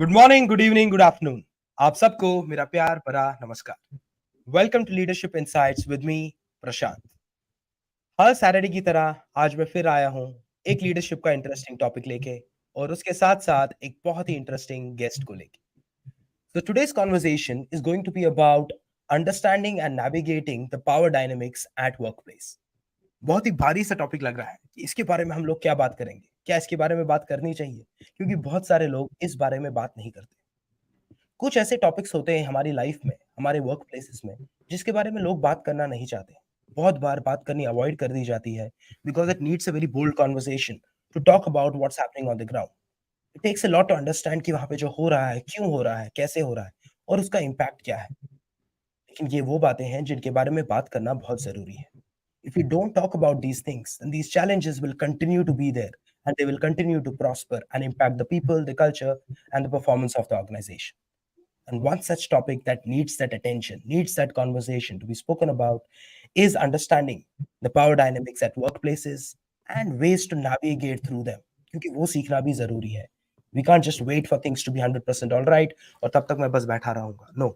Good morning, good evening, good afternoon. आप सबको मेरा प्यार भरा नमस्कार। Welcome to leadership insights with me Prashant. हर सैटरडे की तरह आज मैं फिर आया हूँ एक लीडरशिप का इंटरेस्टिंग टॉपिक लेके और उसके साथ साथ एक बहुत ही इंटरेस्टिंग गेस्ट को लेके। So today's conversation is going to be about understanding and navigating the power dynamics at workplace. बहुत ही भारी सा टॉपिक लग रहा है कि इसके बारे में हम लोग क्या बात करेंगे, क्या इसके बारे में बात करनी चाहिए, क्योंकि बहुत सारे लोग इस बारे में बात नहीं करते। कुछ ऐसे टॉपिक्स होते हैं हमारी लाइफ में, हमारे वर्क प्लेसेस में, जिसके बारे में लोग बात करना नहीं चाहते। बहुत बार बात करनी अवॉइड कर दी जाती है because it needs a very bold conversation to talk about what's happening on the ground. It takes a lot to understand कि वहाँ पे जो हो रहा है, क्यों हो रहा है, कैसे हो रहा है और उसका इम्पैक्ट क्या है। लेकिन ये वो बातें हैं जिनके बारे में बात करना बहुत ज़रूरी है। If we don't talk about these things, then these challenges will continue to be there and they will continue to prosper and impact the people, the culture, and the performance of the organization. And one such topic that needs that attention, needs that conversation to be spoken about, is understanding the power dynamics at workplaces and ways to navigate through them. क्योंकि वो सीखना भी ज़रूरी है. We can't just wait for things to be 100% all right और तब तक मैं बस बैठा रहूँगा. No.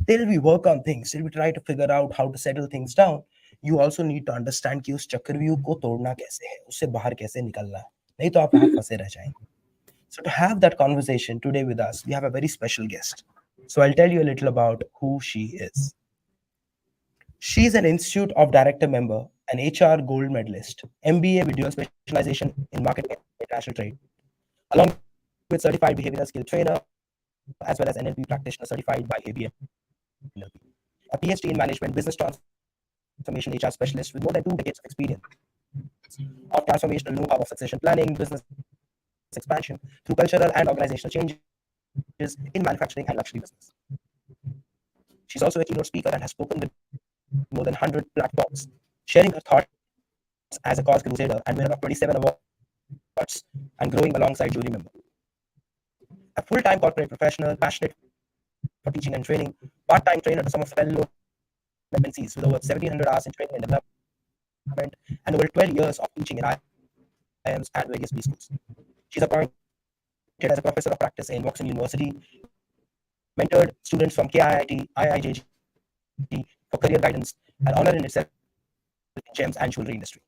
Till we work on things, till we try to figure out how to settle things down, you also need to understand कि उस चक्रव्यूह को तोड़ना कैसे है, उससे बाहर कैसे निकलना है. नहीं तो आप वहाँ फंसे रह जाएंगे. So to have that conversation today with us, we have a very special guest. So I'll tell you a little about who she is. She's an Institute of Director member, an HR gold medalist, MBA with dual specialization in marketing and international trade, along with certified behavioral skill trainer, as well as NLP practitioner certified by ABM. A PhD in management, business transformation HR specialist with more than 2 decades of experience of transformational know-how of succession planning, business expansion through cultural and organizational changes in manufacturing and luxury business. She's also a keynote speaker and has spoken with more than 100 platforms, sharing her thoughts as a cause crusader and winner of 27 awards and growing alongside jury member. A full-time corporate professional, passionate for teaching and training, part-time trainer to some of the well-known MNCs with over 1,700 hours in training and development and over 12 years of teaching in IIMs and various B schools. She's appointed as a professor of practice in Vauxhall University, mentored students from KIIT, IIJG for career guidance, an honor in itself in gems and jewelry industry.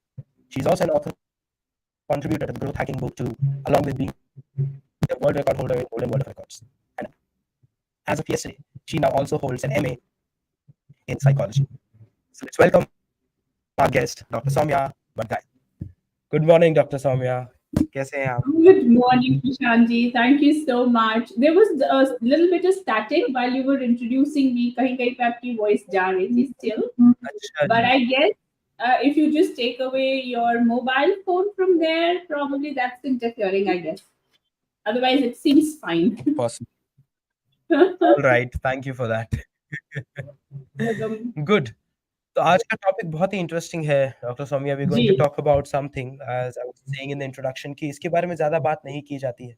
She's also an author contributor to the Growth Hacking Book too, along with being the world record holder in Golden World of Records. And as of yesterday, she now also holds an MA in psychology. So let's welcome our guest, Dr. Saumya Badgayan. Good morning, Dr. Saumya. कैसे हैं आप? Good morning, Prashant ji. Thank you so much. There was a little bit of static while you were introducing me. कहीं कहीं पे आपकी voice जा रही थी still. अच्छा But ji. I guess if you just take away your mobile phone from there, probably that's interfering, I guess. Otherwise, it seems fine. Possible. All right. Thank you for that. Good. तो आज का topic बहुत ही interesting है doctor Saumya. We going to जी, talk about something as I was saying in the introduction कि इसके बारे में ज़्यादा बात नहीं की जाती है।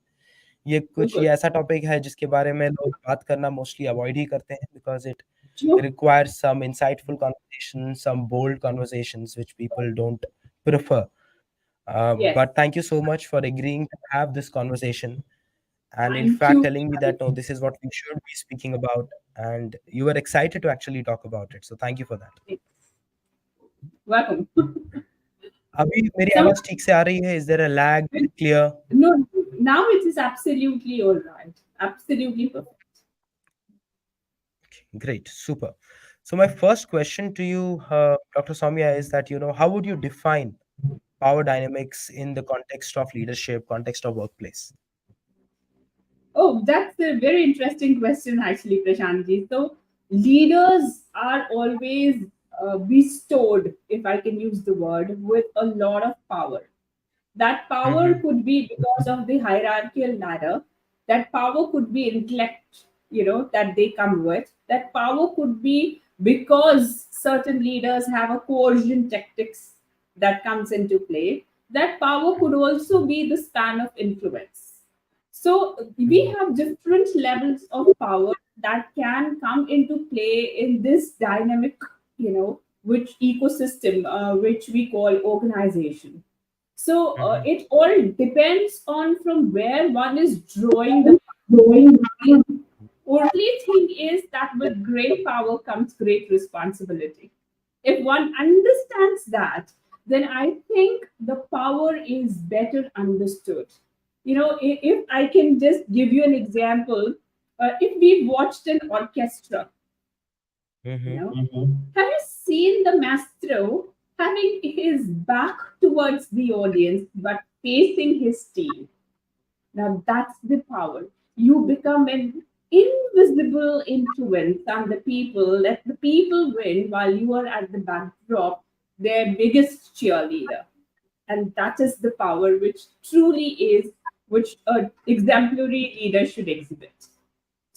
ये बिल्कुल। ऐसा टॉपिक है जिसके बारे में लोग बात करना मोस्टली अवॉइड ही करते हैं because it True. requires some insightful conversations, some bold conversations which people don't prefer. Yes. But thank you so much for agreeing to have this conversation and in Thank fact you. telling me that no, this is what we should be speaking about and you were excited to actually talk about it. So thank you for that. Welcome. अभी मेरी So, आवाज ठीक से आ रही है? Is there a lag? Is it clear? no, now it is absolutely all right. Absolutely perfect. Great, super. So my first question to you, Dr. Saumya, is that how would you define power dynamics in the context of leadership, context of workplace? Oh, that's a very interesting question, actually, Prashantji. So, leaders are always bestowed, if I can use the word, with a lot of power. That power Mm-hmm. could be because of the hierarchical ladder. That power could be intellect, that they come with. That power could be because certain leaders have a coercion tactics that comes into play. That power could also be the span of influence. So we have different levels of power that can come into play in this dynamic, which ecosystem, which we call organization. So Mm-hmm. it all depends on from where one is drawing the. Going down. Only thing is that with great power comes great responsibility. If one understands that, then I think the power is better understood. If I can just give you an example, if we watched an orchestra, you Mhm. know, have you seen the maestro having his back towards the audience but facing his team? Now that's the power. You become an invisible influence on the people. Let the people win while you are at the backdrop, their biggest cheerleader. And that is the power which truly is, which a exemplary leader should exhibit.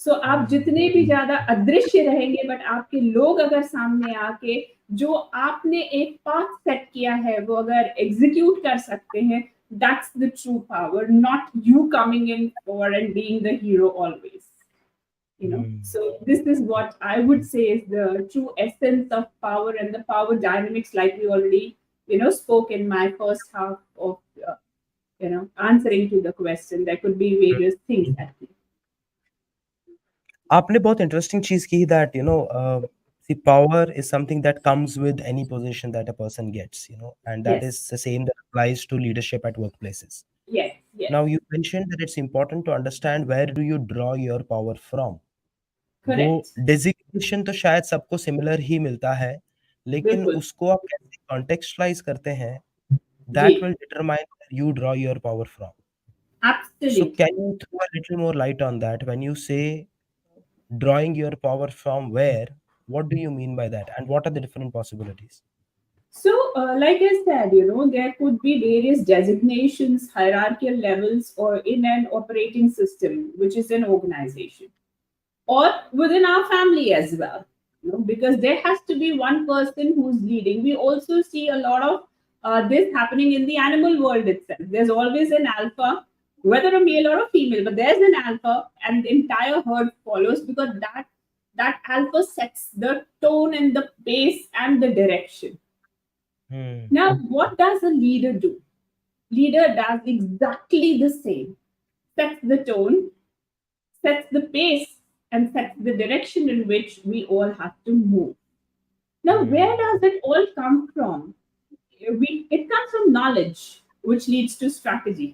सो आप Hmm. जितने भी ज्यादा अदृश्य रहेंगे but आपके लोग अगर सामने आके जो आपने एक पाथ सेट किया है वो अगर एग्जीक्यूट कर सकते हैं, that's the true power, not you coming in for and being the hero always. Hmm. So this is what I would say is the true essence of power and the power dynamics, like we already spoke in my first half of answering to the question. There could be various things at play. आपने बहुत interesting चीज की that the power is something that comes with any position that a person gets, and that Yes, is the same that applies to leadership at workplaces. yes, yes. Now you mentioned that it's important to understand where do you draw your power from. वो Correct. Designation तो शायद सबको similar ही मिलता है, लेकिन बिल्कुल. उसको आप कैसे कॉन्टेक्स्चुअलाइज करते हैं, जी. that will determine where you draw your power from. So Absolutely. can you throw a little more light on that? When you say drawing your power from where, what do you mean by that? And what are the different possibilities? So, like I said, there could be various designations, hierarchical levels, or in an operating system, which is an organization, or within our family as well. Because there has to be one person who's leading. We also see a lot of this happening in the animal world itself. There's always an alpha, whether a male or a female, but there's an alpha, and the entire herd follows because that alpha sets the tone and the pace and the direction. Hmm. Now, what does a leader do? Leader does exactly the same. Sets the tone, sets the pace, and sets the direction in which we all have to move. Now, where Hmm. does it all come from? It comes from knowledge, which leads to strategy.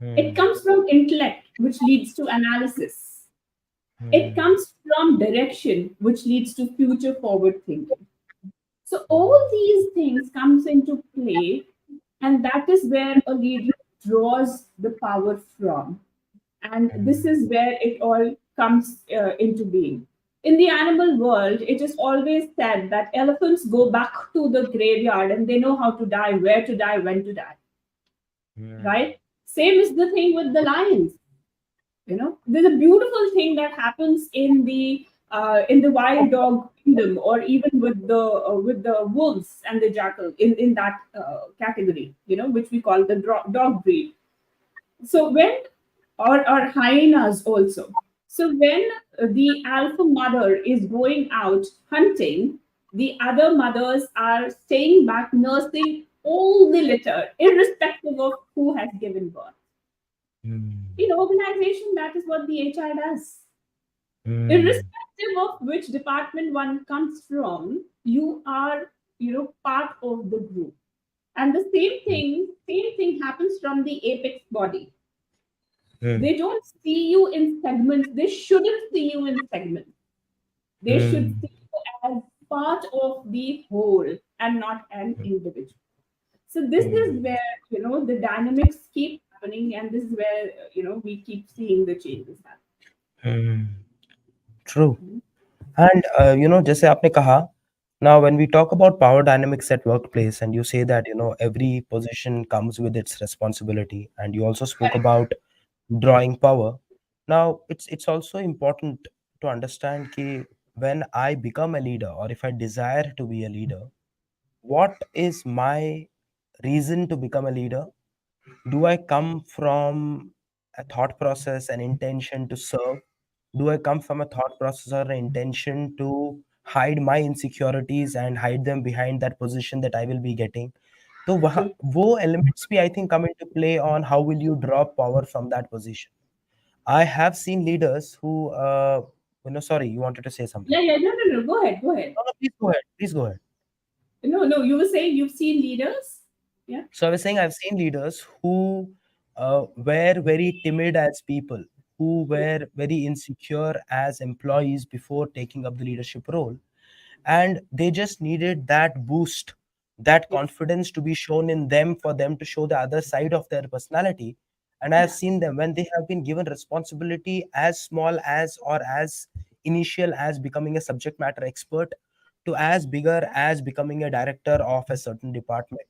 It Hmm. comes from intellect, which leads to analysis. It Hmm. comes from direction, which leads to future forward thinking. So all Hmm. these things comes into play, and that is where a leader draws the power from. And this Hmm. is where it all comes into being. In the animal world, it is always said that elephants go back to the graveyard and they know how to die, where to die, when to die. Hmm. Right? Same is the thing with the lions. There's a beautiful thing that happens in the wild dog kingdom, or even with the wolves and the jackal in that category, which we call the dog breed. So when or hyenas also. So when the alpha mother is going out hunting, the other mothers are staying back nursing all the litter, irrespective of who has given birth. Hmm. In organization, that is what the HR does. Hmm. Irrespective of which department one comes from, you are, part of the group. And the same thing happens from the apex body. Hmm. They don't see you in segments. They shouldn't see you in segments. They should Hmm. see you as part of the whole and not an individual. So this is Hmm. where the dynamics keep happening, and this is where we keep seeing the changes happen. Hmm. True. And जैसे आपने कहा, now when we talk about power dynamics at workplace, and you say that every position comes with its responsibility, and you also spoke Correct. about drawing power. Now it's also important to understand कि when I become a leader, or if I desire to be a leader, what is my reason to become a leader? Do I come from a thought process, an intention to serve? Do I come from a thought process or an intention to hide my insecurities and hide them behind that position that I will be getting? तो वहाँ वो elements भी I think come into play on how will you draw power from that position. I have seen leaders who, sorry, you wanted to say something. Yeah, yeah, no, no, no. Go ahead, go ahead. No, no, please go ahead. Please go ahead. No, no, you were saying you've seen leaders? Yeah, So I was saying I've seen leaders who were very timid as people, who yeah, were very insecure as employees before taking up the leadership role. And they just needed that boost, that yes, confidence to be shown in them for them to show the other side of their personality. And I have yeah, seen them when they have been given responsibility as small as or as initial as becoming a subject matter expert to as bigger as becoming a director of a certain department,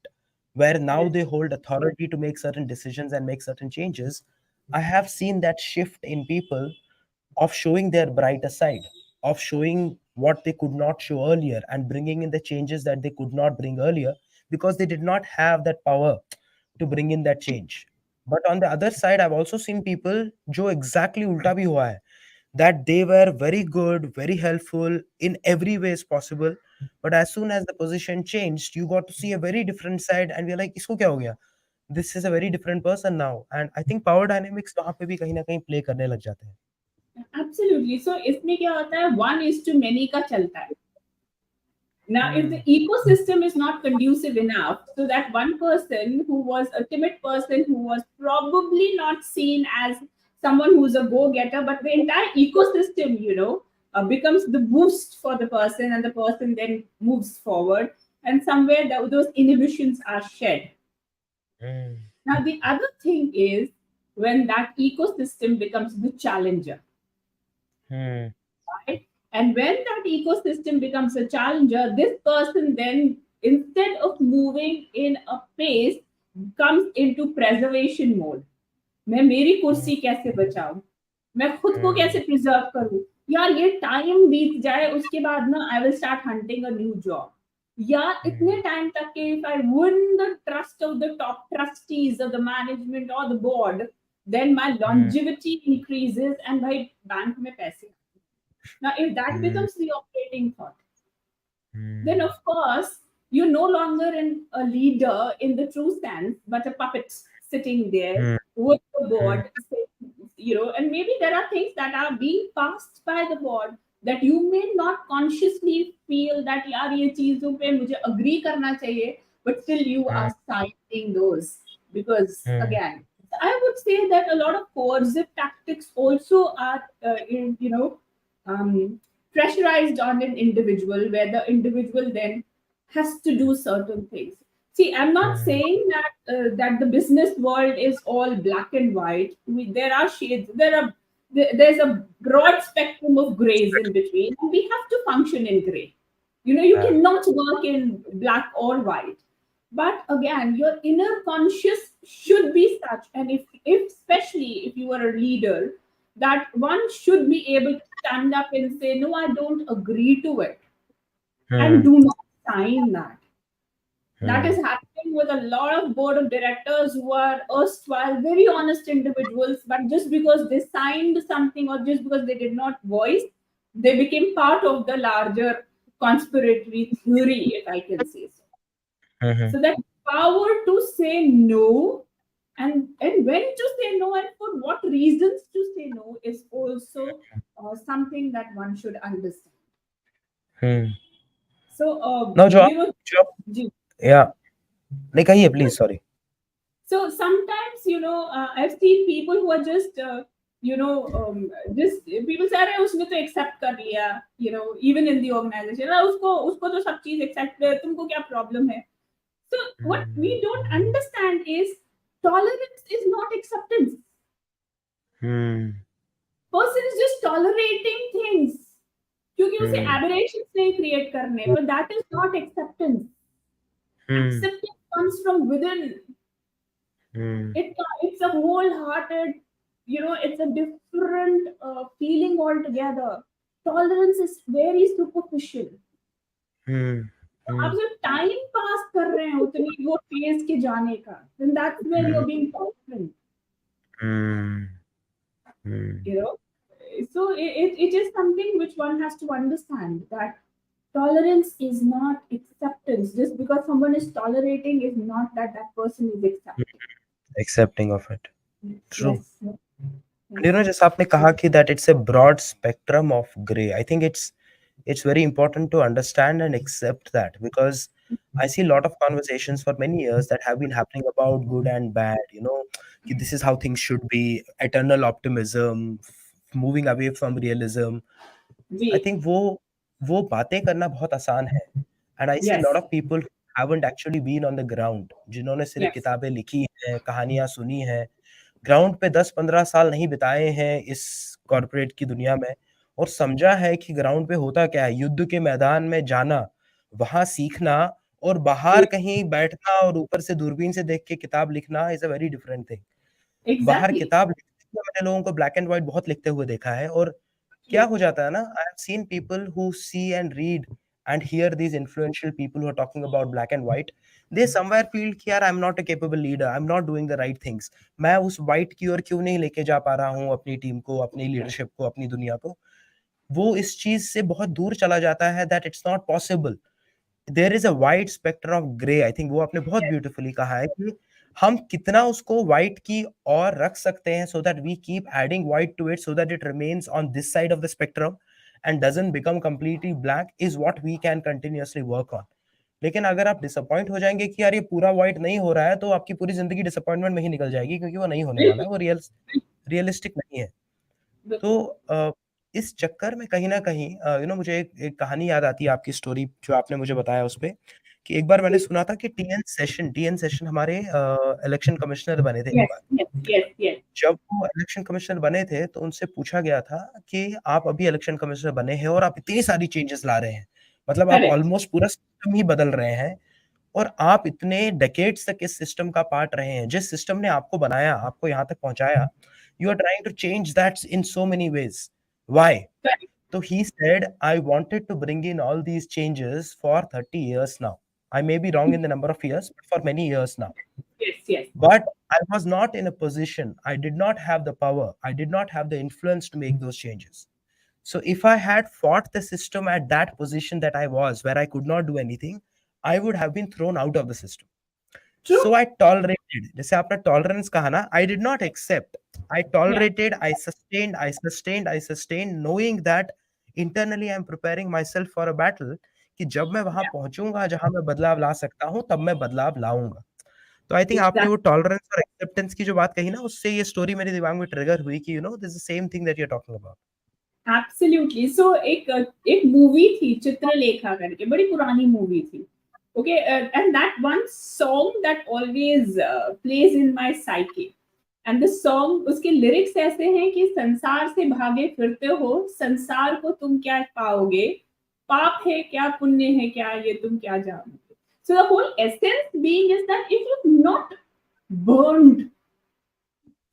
where now correct. they hold authority to make certain decisions and make certain changes. I have seen that shift in people of showing their brighter side, of showing what they could not show earlier and bringing in the changes that they could not bring earlier because they did not have that power to bring in that change. But on the other side, I've also seen people जो exactly उल्टा भी हुआ है, that they were very good, very helpful in every way is possible. But as soon as the position changed, you got to see a very different side, and we're like, इसको क्या हो गया? This is a very different person now. And I think power dynamics वहाँ पे भी कहीं ना कहीं play करने लग जाते हैं. Absolutely. So इसमें क्या होता है, 1:many का चलता है. Now, if the Hmm. ecosystem is not conducive enough, so that one person who was a timid person, who was probably not seen as someone who's a go-getter, but the entire ecosystem, becomes the boost for the person, and the person then moves forward, and somewhere those inhibitions are shed. Hmm. Now, the other thing is when that ecosystem becomes the challenger, Hmm. right? And when that ecosystem becomes a challenger, this person then, instead of moving in a pace, comes into preservation mode. मैं मेरी Hmm. कुर्सी कैसे बचाऊं, मैं खुद को Hmm. कैसे preserve करूं, यार ये टाइम बीत जाए उसके बाद ना I will start hunting a new job, यार इतने Hmm. टाइम तक के if I win the trust of the top trustees of the management or the board, then my Hmm. longevity increases and भाई बैंक में पैसे. Now, if that Hmm. becomes the operating thought, then Hmm. of course you're no longer a leader in the true sense, but a puppet sitting there Hmm. with the Hmm. board, and maybe there are things that are being passed by the board that you may not consciously feel that यार ये चीजों पे मुझे agree करना चाहिए, but still you Hmm. are citing those because Hmm. again, I would say that a lot of coercive tactics also are, um, pressurized on an individual where the individual then has to do certain things. See, I'm not Hmm. saying that the business world is all black and white. There are shades. There's a broad spectrum of grays in between, and we have to function in gray. You Yeah. cannot work in black or white. But again, your inner conscious should be such, and if especially if you are a leader, that one should be able to stand up and say, no, I don't agree to it, and Hmm. do not sign that. That is Hmm. happening with a lot of board of directors who are erstwhile very honest individuals, but just because they signed something or just because they did not voice, they became part of the larger conspiratory theory, if I can say so. Hmm. So that power to say no, and when to say no and for what reasons to say no is also something that one should understand. Hmm. So, No, job, ji- yeah. नहीं कहिए no, please, sorry. so sometimes, I've seen people who are just, just people say, अरे उसने तो accept कर लिया, even in the organization, अरे उसको तो सब चीज accept है, तुमको क्या problem है? So what we don't understand is tolerance is not acceptance. Hmm. Person is just tolerating things क्योंकि उसे Hmm. aberrations नहीं create करने, but that is not acceptance. Hmm. Acceptance comes from within. Hmm. It's a wholehearted, it's a different feeling altogether. Tolerance is very superficial. Hmm. आप Hmm. सिर्फ time pass कर रहे हैं उतनी वो फेज के जाने का, then that's where Hmm. you're being tolerant. Hmm. Hmm. you know so it is something which one has to understand, that tolerance is not acceptance. Just because someone is tolerating is not that that person is accepting. Accepting of it. True. Yes, yes. जैसे आपने कहा कि that it's a broad spectrum of grey, I think it's very important to understand and accept that, because I see a lot of conversations for many years that have been happening about good and bad, कि this is how things should be, eternal optimism, moving away from realism. जी. I think वो बातें करना बहुत आसान है, and I see a Yes. lot of people who haven't actually been on the ground, जिन्होंने सिर्फ Yes. किताबें लिखी हैं, कहानियाँ सुनी हैं, ग्राउंड पे 10-15 साल नहीं बिताए हैं इस कॉर्पोरेट की दुनिया में, और समझा है कि ग्राउंड पे होता क्या है, युद्ध के मैदान में जाना, वहाँ सीखना, और बाहर जी. कहीं बैठना और ऊपर से दूरबीन से देख के किताब लिखना is a very different thing. बाहर Exactly. किताब लिखते हुए मैंने लोगों को ब्लैक एंड व्हाइट बहुत लिखते हुए देखा है, और क्या जी. हो जाता है ना, I have seen people who see and read and hear these influential people who are talking about black and white, they somewhere feel कि यार I am not a capable leader, I am not doing the right things. मैं उस white की ओर क्यों नहीं लेके जा पा रहा हूँ अपनी टीम को, अपनी लीडरशिप को, अपनी दुनिया को। वो इस चीज़ से बहुत दूर चला जाता है that it's not possible. There is a wide spectrum of grey, I think वो आपने बहुत ब्यूटीफुली कहा है कि हम कितना उसको व्हाइट की ओर रख सकते हैं, so that we keep adding white to it, so that it remains on this side of the spectrum and doesn't become completely black, is what we can continuously work on. लेकिन अगर आप disappoint हो जाएँगे कि यार ये पूरा white नहीं हो रहा है, तो आपकी पूरी ज़िंदगी डिसअपॉइंटमेंट में ही निकल जाएगी, क्योंकि वो नहीं होने वाला बिल्कुल. है, वो रियलिस्टिक नहीं है। तो बिल्कुल. इस चक्कर में कहीं न कहीं मुझे एक एक कहानी याद आती है आपकी स्टोरी जो आपने मुझे बताया उसपे, कि एक बार मैंने जी. सुना था कि टीएन सेशन हमारे इलेक्शन कमिश्नर बने थे एक Yes. बार। Yes. Yes. Yes. जब वो इलेक्शन कमिश्नर बने थे, तो उनसे पूछा गया था कि आप अभी इलेक्शन कमिश्नर बने हैं और आप इतनी सारी चेंजेस ला रहे हैं। मतलब आप Correct. ऑलमोस्ट पूरा सिस्टम ही बदल रहे हैं, और आप इतने डेकेड्स तक इस सिस्टम का पार्ट रहे हैं। जिस सिस्टम ने आपको बनाया, आपको यहाँ तक पहुँचाया, you are trying to change that in so many ways. Why? Correct. So he said, I wanted to bring in all these changes for 30 years now. I may be wrong in the number of years, but for many years now. Yes. Yes. But I was not in a position, I did not have the power, I did not have the influence to make those changes. So if I had fought the system at that position that I was, where I could not do anything, I would have been thrown out of the system. True. So I tolerated, जैसे आपने tolerance कहा ना, I did not accept. I Yeah. tolerated, I sustained, knowing that internally I'm preparing myself for a battle, कि जब मैं वहाँ Yeah. पहुँचूँगा जहाँ मैं बदलाव ला सकता हूँ, तब मैं बदलाव लाऊँगा। तो आई थिंक आपने वो Exactly. टॉलरेंस और एक्सेप्टेंस की जो बात कही ना, उससे ये स्टोरी मेरे दिमाग में ट्रिगर हुई कि this is the same thing that you are talking about. Absolutely. So एक मूवी थी चित्रलेखा करके, बड़ी पुरानी मूवी थी. Okay, and that one song that always plays in my psyche. And the song, उसके लिरिक्स ऐसे हैं कि संसार से भागे फिरते हो, संसार को तुम क्या पाओगे, पाप है क्या पुण्य है क्या ये तुम क्या जानोगे. So the whole essence being is that if you've not burned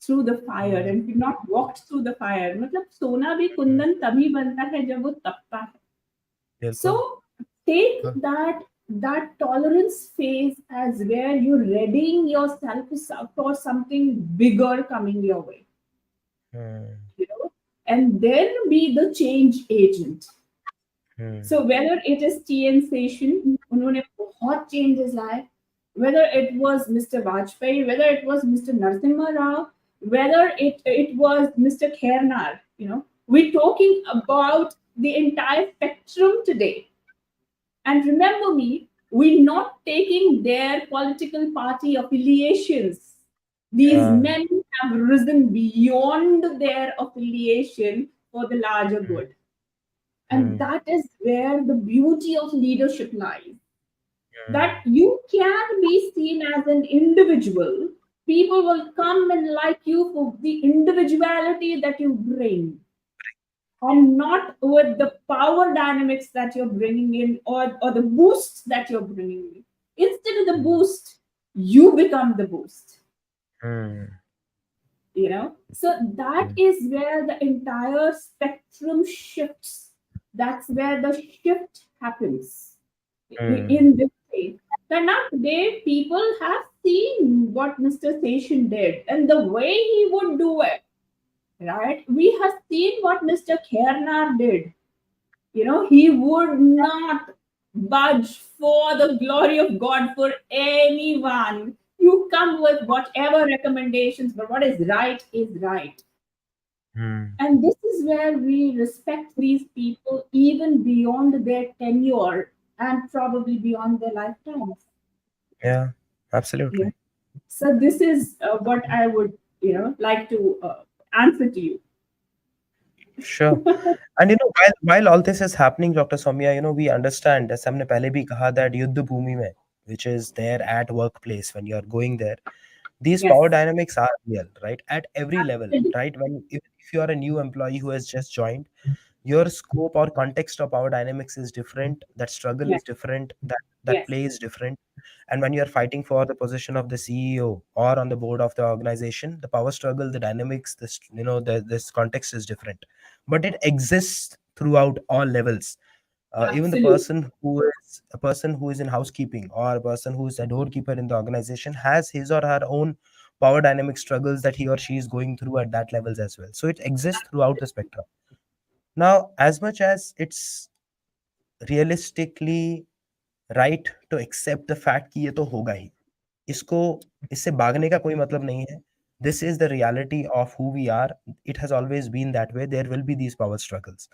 through the fire hmm, and if you've not walked through the fire, मतलब सोना भी हुँ, कुंदन तभी बनता है जब वो तपता है. बिल्कुल, So take बिल्कुल। that tolerance phase as where you're readying yourself for something bigger coming your way, hmm, you know, and then be the change agent. Hmm, So whether it is TN station, उन्होंने बहुत changes लाए, whether it was Mr. Vajpayee, whether it was Mr. Narasimha Rao, whether it was Mr. Khernar, we're talking about the entire spectrum today. And remember me, we're not taking their political party affiliations. These हाँ, men have risen beyond their affiliation for the larger hmm, good. And hmm, that is where the beauty of leadership lies. Hmm, That you can be seen as an individual. People will come and like you for the individuality that you bring, and not with the power dynamics that you're bringing in, or the boosts that you're bringing in. Instead of the hmm, boost, you become the boost. Hmm, So that hmm, is where the entire spectrum shifts. That's where the shift happens hmm, in this way. That now today people have seen what Mr. Session did and the way he would do it, right? We have seen what Mr. Khernar did. He would not budge for the glory of God for anyone. You come with whatever recommendations, but what is right is right. Hmm. And this is where we respect these people even beyond their tenure and probably beyond their lifetimes. Yeah, Yeah. absolutely. So this is what I would, like to answer to you. Sure. And while all this is happening, Dr. Soumya, we understand, as हमने पहले भी कहा, that युद्ध भूमि में, which is there at workplace when you're going there, these Yes. power dynamics are real, right? At every level, Absolutely. right? If you are a new employee who has just joined, your scope or context of power dynamics is different. That struggle Yes. is different. That Yes. play is different. And when you're fighting for the position of the CEO or on the board of the organization, the power struggle, the dynamics, this context is different, but it exists throughout all levels. Even the Absolutely. person who is in housekeeping or a person who is a doorkeeper in the organization has his or her own power dynamic struggles that he or she is going through at that levels as well. So it exists throughout the spectrum. Now, as much as it's realistically right to accept the fact कि ये तो होगा ही, इसको इससे भागने का कोई मतलब नहीं है. This is the reality of who we are. It has always been that way. There will be these power struggles,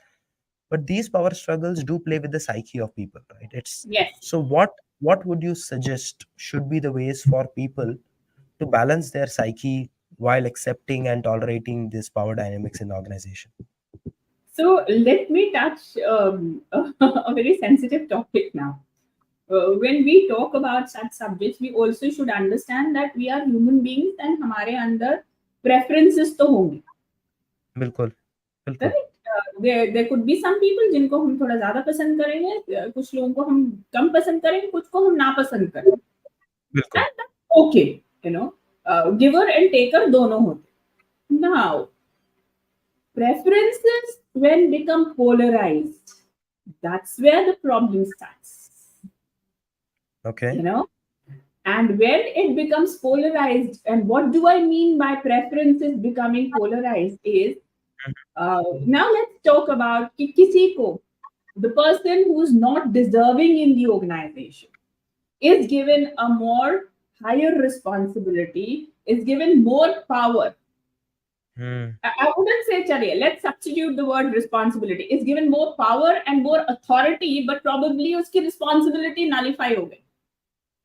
but these power struggles do play with the psyche of people, right? It's Yes. so what would you suggest should be the ways for people to balance their psyche while accepting and tolerating this power dynamics in the organization? So let me touch a very sensitive topic now. When we talk about such subjects, we also should understand that we are human beings and हमारे अंदर preferences तो होंगे. बिल्कुल, बिल्कुल, Correct? There could be some people जिनको हम थोड़ा ज्यादा पसंद करेंगे, कुछ लोगों को हम कम पसंद करेंगे, कुछ को हम नापसंद करेंगे. बिल्कुल. And that's okay, giver and taker दोनों होते. Now, preferences when become polarized, that's where the problem starts. Okay. You know, and when it becomes polarized, and what do I mean by preferences becoming polarized is now let's talk about कि किसी को, the person who's not deserving in the organization is given a more higher responsibility, is given more power. Hmm. I wouldn't say chaliye, let's substitute the word responsibility. Is given more power and more authority, but probably उसकी responsibility nullify हो गई.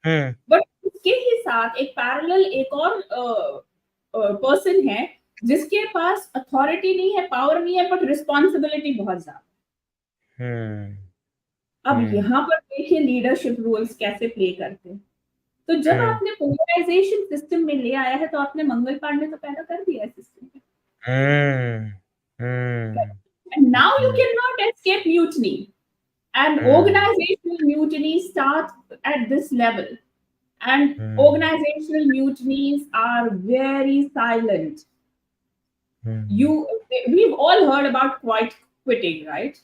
Hmm. But उसके ही साथ एक parallel एक और person है जिसके पास अथॉरिटी नहीं है, पावर नहीं है, बट रिस्पॉन्सिबिलिटी बहुत ज्यादा. Hmm. अब Hmm. यहाँ पर देखिए लीडरशिप रोल्स कैसे प्ले करते हैं. तो जब Hmm. आपने पोलराइजेशन सिस्टम में ले आया है तो आपने मंगल पांडे तो पैदा कर दिया है सिस्टम में. Hmm. Hmm. And now you Hmm. Can not escape mutiny. And Hmm. organizational mutiny starts at this level. And Hmm. organizational mutinies are very silent. Hmm. You, we've all heard about quiet quitting, right?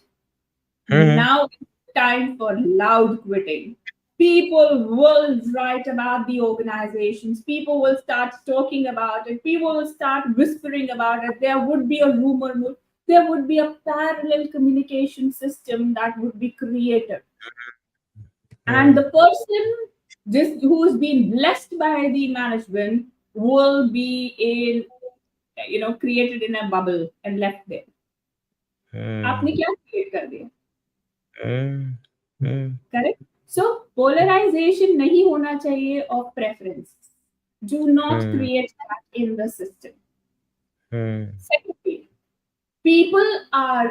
Hmm. Now it's time for loud quitting. People will write about the organizations. People will start talking about it. People will start whispering about it. There would be a rumor mill. There would be a parallel communication system that would be created. And Hmm. the person just who's been blessed by the management will be in, created in a bubble and left there. आपने Hmm. क्या create कर दिया? Hmm. Hmm. Correct? So polarization नहीं होना चाहिए of preference. Do not Hmm. create that in the system. Hmm. Secondly, people are,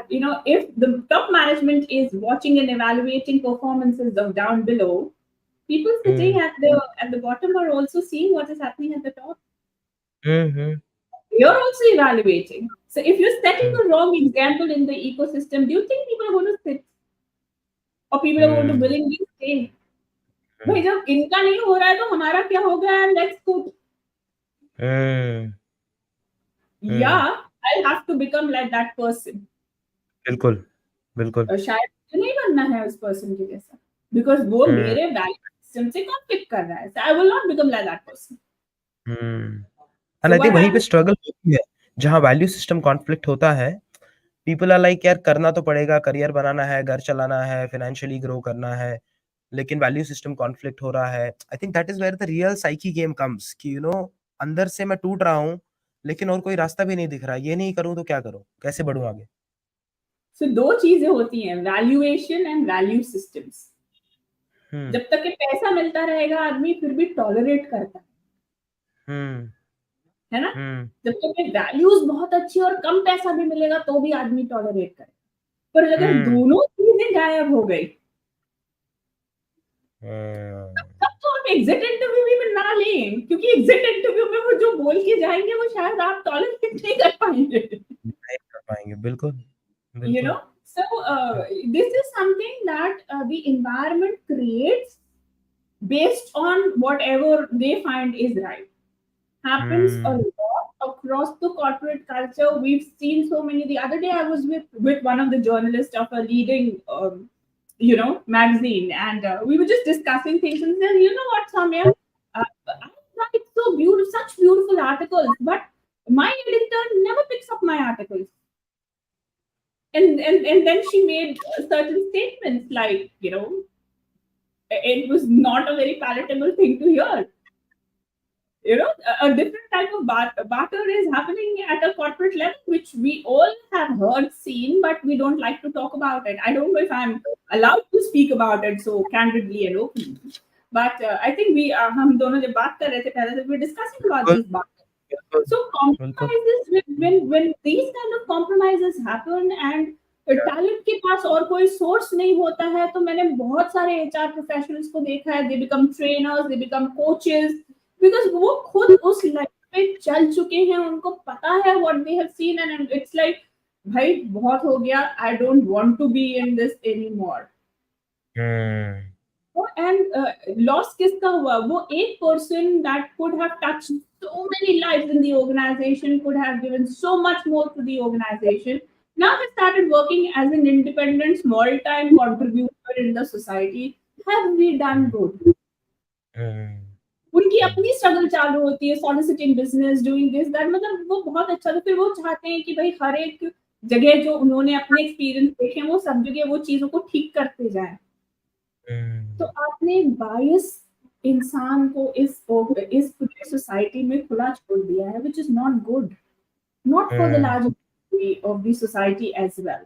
if the top management is watching and evaluating performances of down below, people Hmm. sitting at the bottom are also seeing what is happening at the top. Hmm. You're also evaluating. So if you're setting Hmm. a wrong example in the ecosystem, do you think people are going to sit or people are going to Hmm. willingly stay? भाई Hmm. जब इनका नहीं हो रहा है तो हमारा क्या होगा? Let's quit. Hmm. Hmm. Yeah, I'll have to become like that person. बिल्कुल, बिल्कुल. शायद मुझे नहीं बनना है उस पर्सन के जैसा, बिकॉज वो Hmm. मेरे वैल्यू सिस्टम से कॉन्फ्लिक्ट कर रहा है. So I will not become like that person. Hmm. So and I what think वहीं पे happens? स्ट्रगल होती है, जहाँ वैल्यू सिस्टम कॉन्फ्लिक्ट होता है. पीपल आर लाइक, यार करना तो पड़ेगा, करियर बनाना है, घर चलाना है, फाइनेंशियली ग्रो करना है, लेकिन वैल्यू सिस्टम कॉन्फ्लिक्ट हो रहा है. I think that is where the real psyche game comes कि अंदर से मैं टूट रहा हूँ, लेकिन और कोई रास्ता भी नहीं दिख रहा है, ये नहीं करूँ तो क्या करूँ? कैसे बढ़ूँ आगे? सो दो चीजें होती हैं, वैल्यूएशन एंड वैल्यू सिस्टम्स। हुँ, जब तक कि पैसा मिलता रहेगा आदमी फिर भी टॉलरेट करता हुँ, है ना। हुँ, जब तक कि वैल्यूज बहुत अच्छी और कम पैसा भी मिलेगा तो भी आदमी टॉलरेट करे, पर अगर हुँ, दोनों चीजें गायब हो गई हुँ, तब तो आप एग्जिट इंटरव्यू भी ना लें, क्योंकि एग्जिट इंटरव्यू में वो जो बोल के जाएंगे वो शायद आप टॉलरेट नहीं कर पाएंगे। नहीं कर पाएँगे, बिल्कुल, you बिल्कुल। know so this is something that the environment creates based on whatever they find is right. Happens a hmm, lot across the corporate culture. We've seen so many. The other day I was with one of the journalists of a leading magazine, and we were just discussing things, and then, you know what, Samya, I write so beautiful, such beautiful articles, but my editor never picks up my articles. And then she made certain statements like, it was not a very palatable thing to hear. A different type of barter is happening at a corporate level, which we all have heard, seen, but we don't like to talk about it. I don't know if I'm allowed to speak about it so candidly and openly, but I think हम दोनों जब बात कर रहे थे पहले, we were discussing about बिल्कुल, these barter. बिल्कुल, So बिल्कुल। compromises, when these kind of compromises happen and talent के पास और कोई सोर्स नहीं होता है, तो मैंने बहुत सारे एचआर प्रोफेशनल्स को देखा है, they become trainers, they become coaches, because वो खुद उस लाइन पे चल चुके हैं, उनको पता है what they have seen, and it's like भाई बहुत हो गया, I don't want to be in this any more. Hmm, and loss किसका हुआ? वो एक person that could have touched so many lives in the organization, could have given so much more to the organization, now has started working as an independent small time contributor in the society. Have we done hmm, good? हुँ, उनकी हुँ, अपनी struggle चालू होती है, soliciting business, doing this that, मतलब वो बहुत अच्छा, तो फिर वो चाहते हैं कि भाई हर एक जगह जो उन्होंने अपने एक्सपीरियंस देखे हैं वो सब जगह वो चीजों को ठीक करते जाएं। तो हुँ, आपने बायस इंसान को इस पूरी सोसाइटी में खुला छोड़ दिया है, which is not good, not for the hmm, larger majority of the society as well.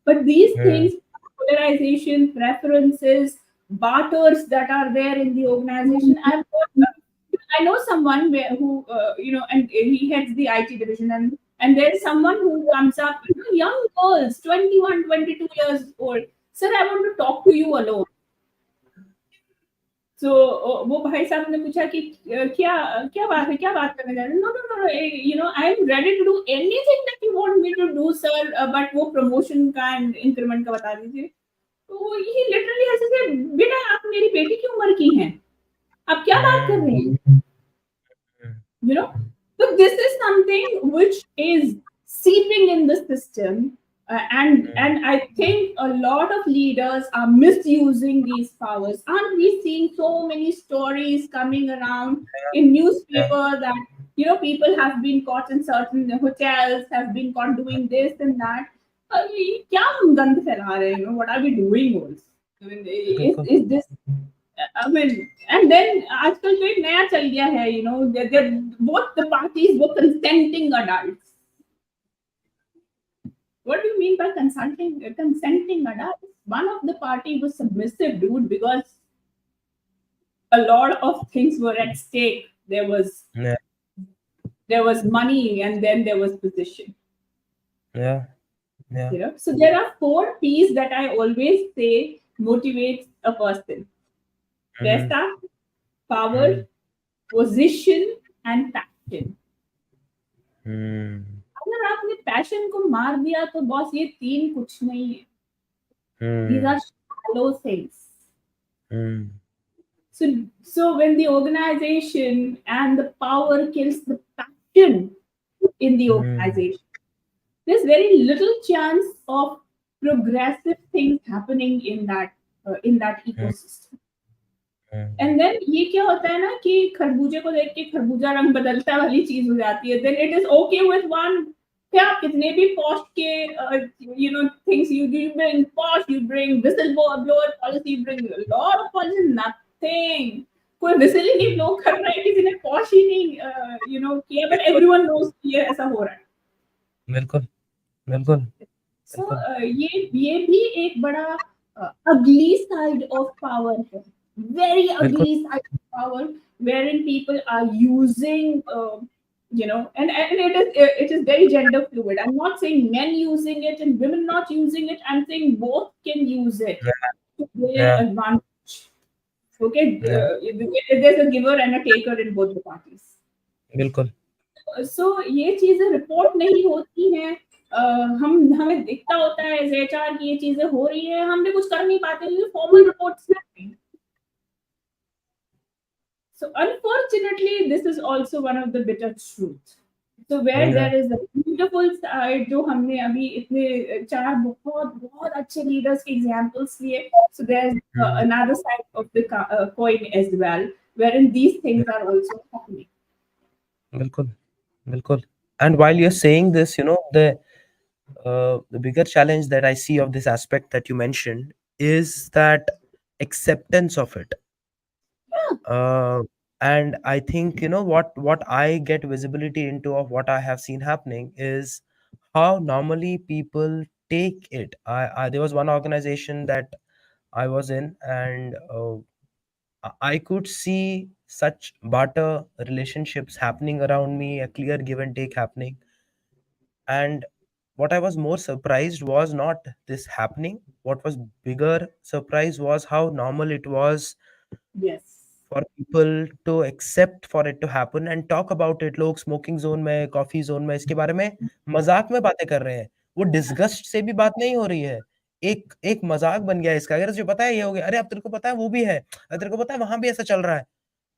But these hmm, things, polarization, preferences, barters that are there in the organization. I know someone and he heads the IT division, and there's someone who comes up, young girls, 21, 22 years old. Sir, I want to talk to you alone. So वो भाई साहब ने पूछा कि क्या क्या बात है, क्या बात करने जा रहे हैं? No no no, I am ready to do anything that you want me to do sir, but वो प्रमोशन का एंड इंक्रीमेंट का बता दीजिए। तो ये लिटरली ऐसे से, बेटा आप मेरी बेटी की उम्र की हैं, आप क्या बात कर रहे हैं? हुँ, you know so this is something which is seeping in the system, hmm, and I think a lot of leaders are misusing these powers. Aren't we seeing so many stories coming around in या newspaper that people have been caught in certain hotels, have been caught doing this and that? ये क्या हम गंद फैला रहे हैं? What are we doing also? I mean, बिल्कुल। is this, I mean, and then आजकल जो एक नया चल गया है, they're both the parties were consenting adults. What do you mean by consenting adults? One of the party was submissive, dude, because a lot of things were at stake. या There was money, and then there was position. या या So there are 4 P's that I always say motivates a person: हुँ, पैसा, power, hmm, position, and passion. हुँ, अगर आपने passion को मार दिया तो बॉस ये 3 कुछ नहीं है। These hmm, are shallow things. Hmm, So when the organization and the power kills the passion in the hmm, organization, there's very little chance of progressive things happening in that hmm, ecosystem. Hmm, and then ये क्या होता है ना कि खरबूजे को देख के खरबूजा रंग बदलता वाली चीज हो जाती है, then it is okay with one. क्या आप कितने भी पॉस्ट के things you bring POSH, you bring whistle blower policy, you bring law of policy, nothing. कोई विसल ही नहीं ब्लो कर रहा है, किसी ने पॉस्ट बर्दाश्त ही नहीं किया, बट एवरीवन नोज ये ऐसा हो रहा है. बिल्कुल, बिल्कुल, सो बिल्कुल, ये भी एक बड़ा अगली साइड ऑफ पावर है, वेरी बिल्कुल, अगली side of power, wherein people are using and it is very gender fluid. I'm not saying men using it and women not using it. I'm saying both can use it yeah, to their yeah, advantage. Okay, yeah, there's a giver and a taker in both the parties. बिल्कुल, सो ये चीजें report नहीं होती हैं. हम हमें दिखता होता है एज एचआर की ये चीजें हो रही है, हम भी कुछ कर नहीं पाते क्योंकि फॉर्मल रिपोर्ट्स नहीं. So unfortunately, this is also one of the bitter truths. So where yeah, there is a beautiful side, जो हमने अभी इतने चार बहुत बहुत अच्छे leaders के examples लिए. So there's mm, another side of the coin as well, wherein these things are also happening. बिल्कुल, बिल्कुल. And while you're saying this, the bigger challenge that I see of this aspect that you mentioned is that acceptance of it. Uh, and I think what I get visibility into of what I have seen happening is how normally people take it. I There was one organization that I was in, and I could see such barter relationships happening around me, a clear give and take happening. And what I was more surprised was not this happening. What was bigger surprise was how normal it was Yes. for people to accept for it to happen and talk about it. लोग smoking zone में, coffee zone में इसके बारे में मजाक में बातें कर रहे हैं. वो डिस्गस्ट से भी बात नहीं हो रही है. एक एक मजाक बन गया है इसका. अगर तुझे पता है ये हो गया, अरे अब तेरे को पता है वो भी है, अरे तेरे को पता है वहां भी ऐसा चल रहा है.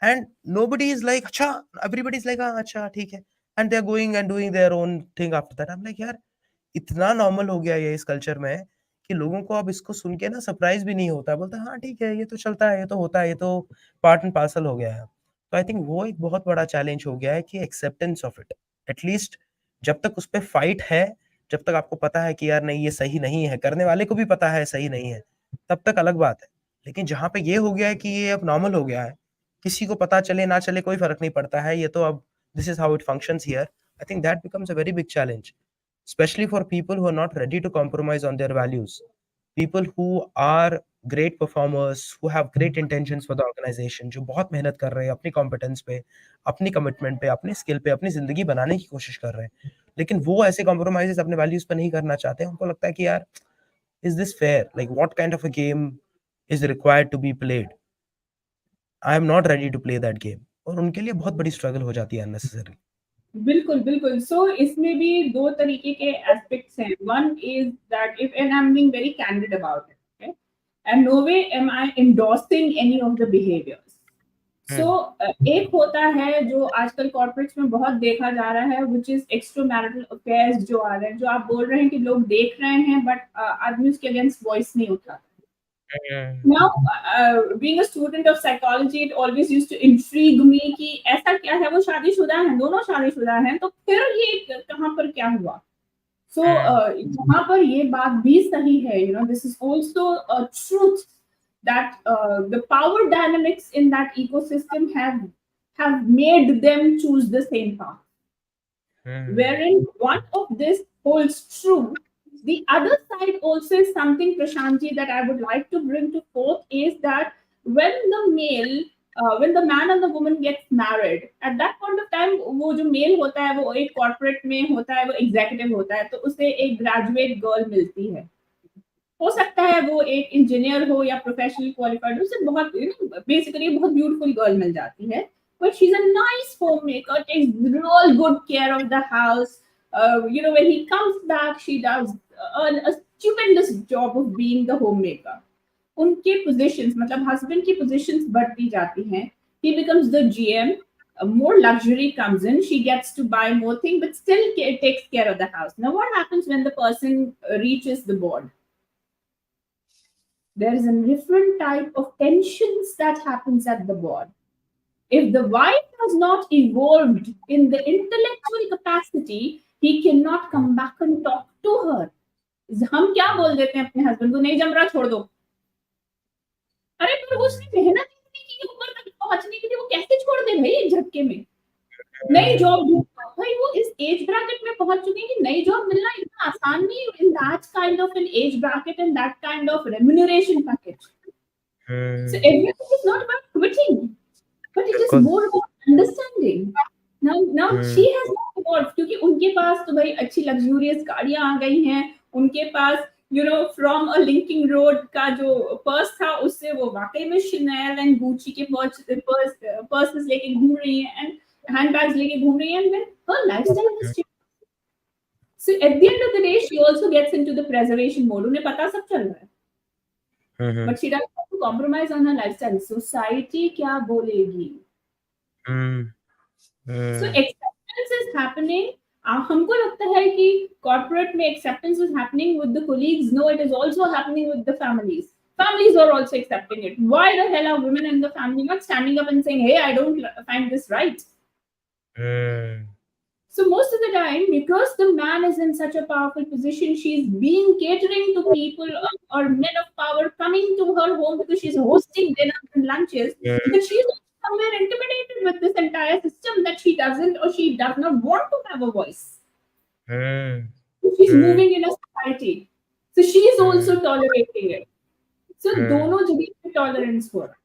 And nobody is like, अच्छा, everybody is like, हाँ, अच्छा, ठीक है. And they are going and doing their own thing after that. I'm like, यार, इतना नॉर्मल हो गया ये इस कल्चर में कि लोगों को अब इसको सुन के ना सरप्राइज भी नहीं होता. बोलता है, हाँ, ठीक है, ये तो चलता है, ये तो होता है, ये तो पार्ट एंड पार्सल हो गया है. तो आई थिंक वो एक बहुत बड़ा चैलेंज हो गया है कि एक्सेप्टेंस ऑफ इट. एटलीस्ट जब तक उस पे फाइट है, जब तक आपको पता है कि यार नहीं ये सही नहीं है, करने वाले को भी पता है सही नहीं है, तब तक अलग बात है. लेकिन जहाँ पे ये हो गया है कि ये अब नॉर्मल हो गया है, किसी को पता चले ना चले कोई फर्क नहीं पड़ता है, ये तो अब this is how it functions here. I think that becomes a very big challenge, especially for people who are not ready to compromise on their values. People who are great performers, who have great intentions for the organization, जो बहुत मेहनत कर रहे हैं अपनी competence पे, अपनी commitment पे, अपने skill पे, अपनी जिंदगी बनाने की कोशिश कर रहे हैं. लेकिन वो ऐसे compromises अपने values पे नहीं करना चाहते. उनको लगता है कि यार, is this fair? Like what kind of a game is required to be played? I am not ready to play that game. और उनके लिए बहुत बड़ी struggle हो जाती है unnecessarily. बिल्कुल बिल्कुल. सो इसमें भी दो तरीके के एस्पेक्ट्स हैं. One is that if and I am being very candid about it, okay, and no way am I endorsing any of the behaviours. So hmm, एक होता है जो आजकल कॉर्पोरेट्स में बहुत देखा जा रहा है, which is extra marital affairs जो आ रहे हैं, जो आप बोल रहे हैं कि लोग देख रहे हैं बट आदमी उसके अगेंस्ट वॉइस नहीं उठा. हम्म, Now, being a student of psychology, it always used to intrigue me कि ऐसा क्या है, वो शादीशुदा हैं, दोनों शादीशुदा हैं, तो फिर ये कहाँ पर क्या हुआ. So हम्म, यहाँ पर ये बात भी सही है. This is also a truth that the power dynamics in that ecosystem have made them choose the same path. Hmm, Wherein one of this holds true. The other side also is something, Prashantji, that I would like to bring to forth is that when the male, when the man and the woman gets married, at that point of time, वो जो male होता है वो एक corporate में होता है, वो executive होता है, तो उसे एक graduate girl मिलती है. हो सकता है वो एक इंजीनियर हो या प्रोफेशनल क्वालिफाइड, उसे बहुत बेसिकली बहुत ब्यूटीफुल गर्ल मिल जाती है, but she's a nice homemaker, takes real good care of the house. When he comes back, she does a stupendous job of being the homemaker. उनके positions, मतलब husband की positions बढ़ती जाती हैं. He becomes the GM. More luxury comes in. She gets to buy more things, but still takes care of the house. Now, what happens when the person reaches the board? There is a different type of tensions that happens at the board. If the wife has not evolved in the intellectual capacity, he cannot come back and talk to her. हम क्या बोल देते हैं अपने husband को, नहीं जम रहा छोड़ दो. अरे पर उसने मेहनत इतनी की ऊपर तक पहुंचने के लिए, वो कैसे छोड़ दे भाई एक झटके में. नई जॉब ढूंढना, भाई वो इस एज ब्रैकेट में पहुंच चुके हैं कि नई जॉब मिलना इतना आसान नहीं in that kind of an age bracket and that kind of remuneration package. So everything is not about quitting, but it is बिल्कुल। more about understanding. Now she has not evolved क्योंकि उनके पास तो भाई अच्छी लग्जूरियस गाड़ियां आ गई हैं, उनके पास फ्रॉम अ लिंकिंग रोड का जो पर्स था उससे वो वाकई में Chanel एंड Gucci के पर्स लेके घूम रही हैं एंड हैंडबैग्स लेके घूम रही हैं, and then her lifestyle has changed. So at the end of the day she also gets into the preservation mode. उन्हें पता सब चल रहा है, but she doesn't want to compromise on her lifestyle. Society क्या बोलेगी? So acceptance is happening. हमको लगता है कि corporate में acceptance is happening with the colleagues. No, it is also happening with the families. Families are also accepting it. Why the hell are women in the family not standing up and saying, "Hey, I don't find this right"? So most of the time, because the man is in such a powerful position, she's being catering to people or men of power coming to her home because she's hosting dinners and lunches. But she's somewhere intimidated with this entire system that she doesn't or she does not want to have a voice. She's moving in a society, so she's also tolerating it. So दोनों जगह पे tolerance हो रहा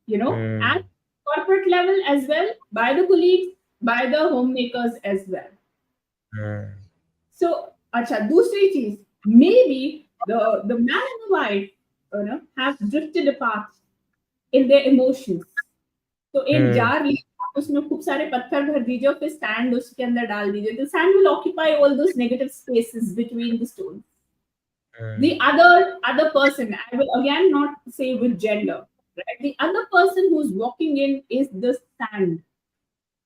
है, at corporate level as well, by the colleagues, by the homemakers as well. So अच्छा दूसरी चीज, maybe the man and the wife have drifted apart in their emotions. तो एक जार लीजिए, उसमें खूब सारे पत्थर भर दीजिए और फिर सैंड उसके अंदर डाल दीजिए. The sand will occupy all those negative spaces between the stones. The other person, I will again not say with gender, right? The other person who's walking in is the sand.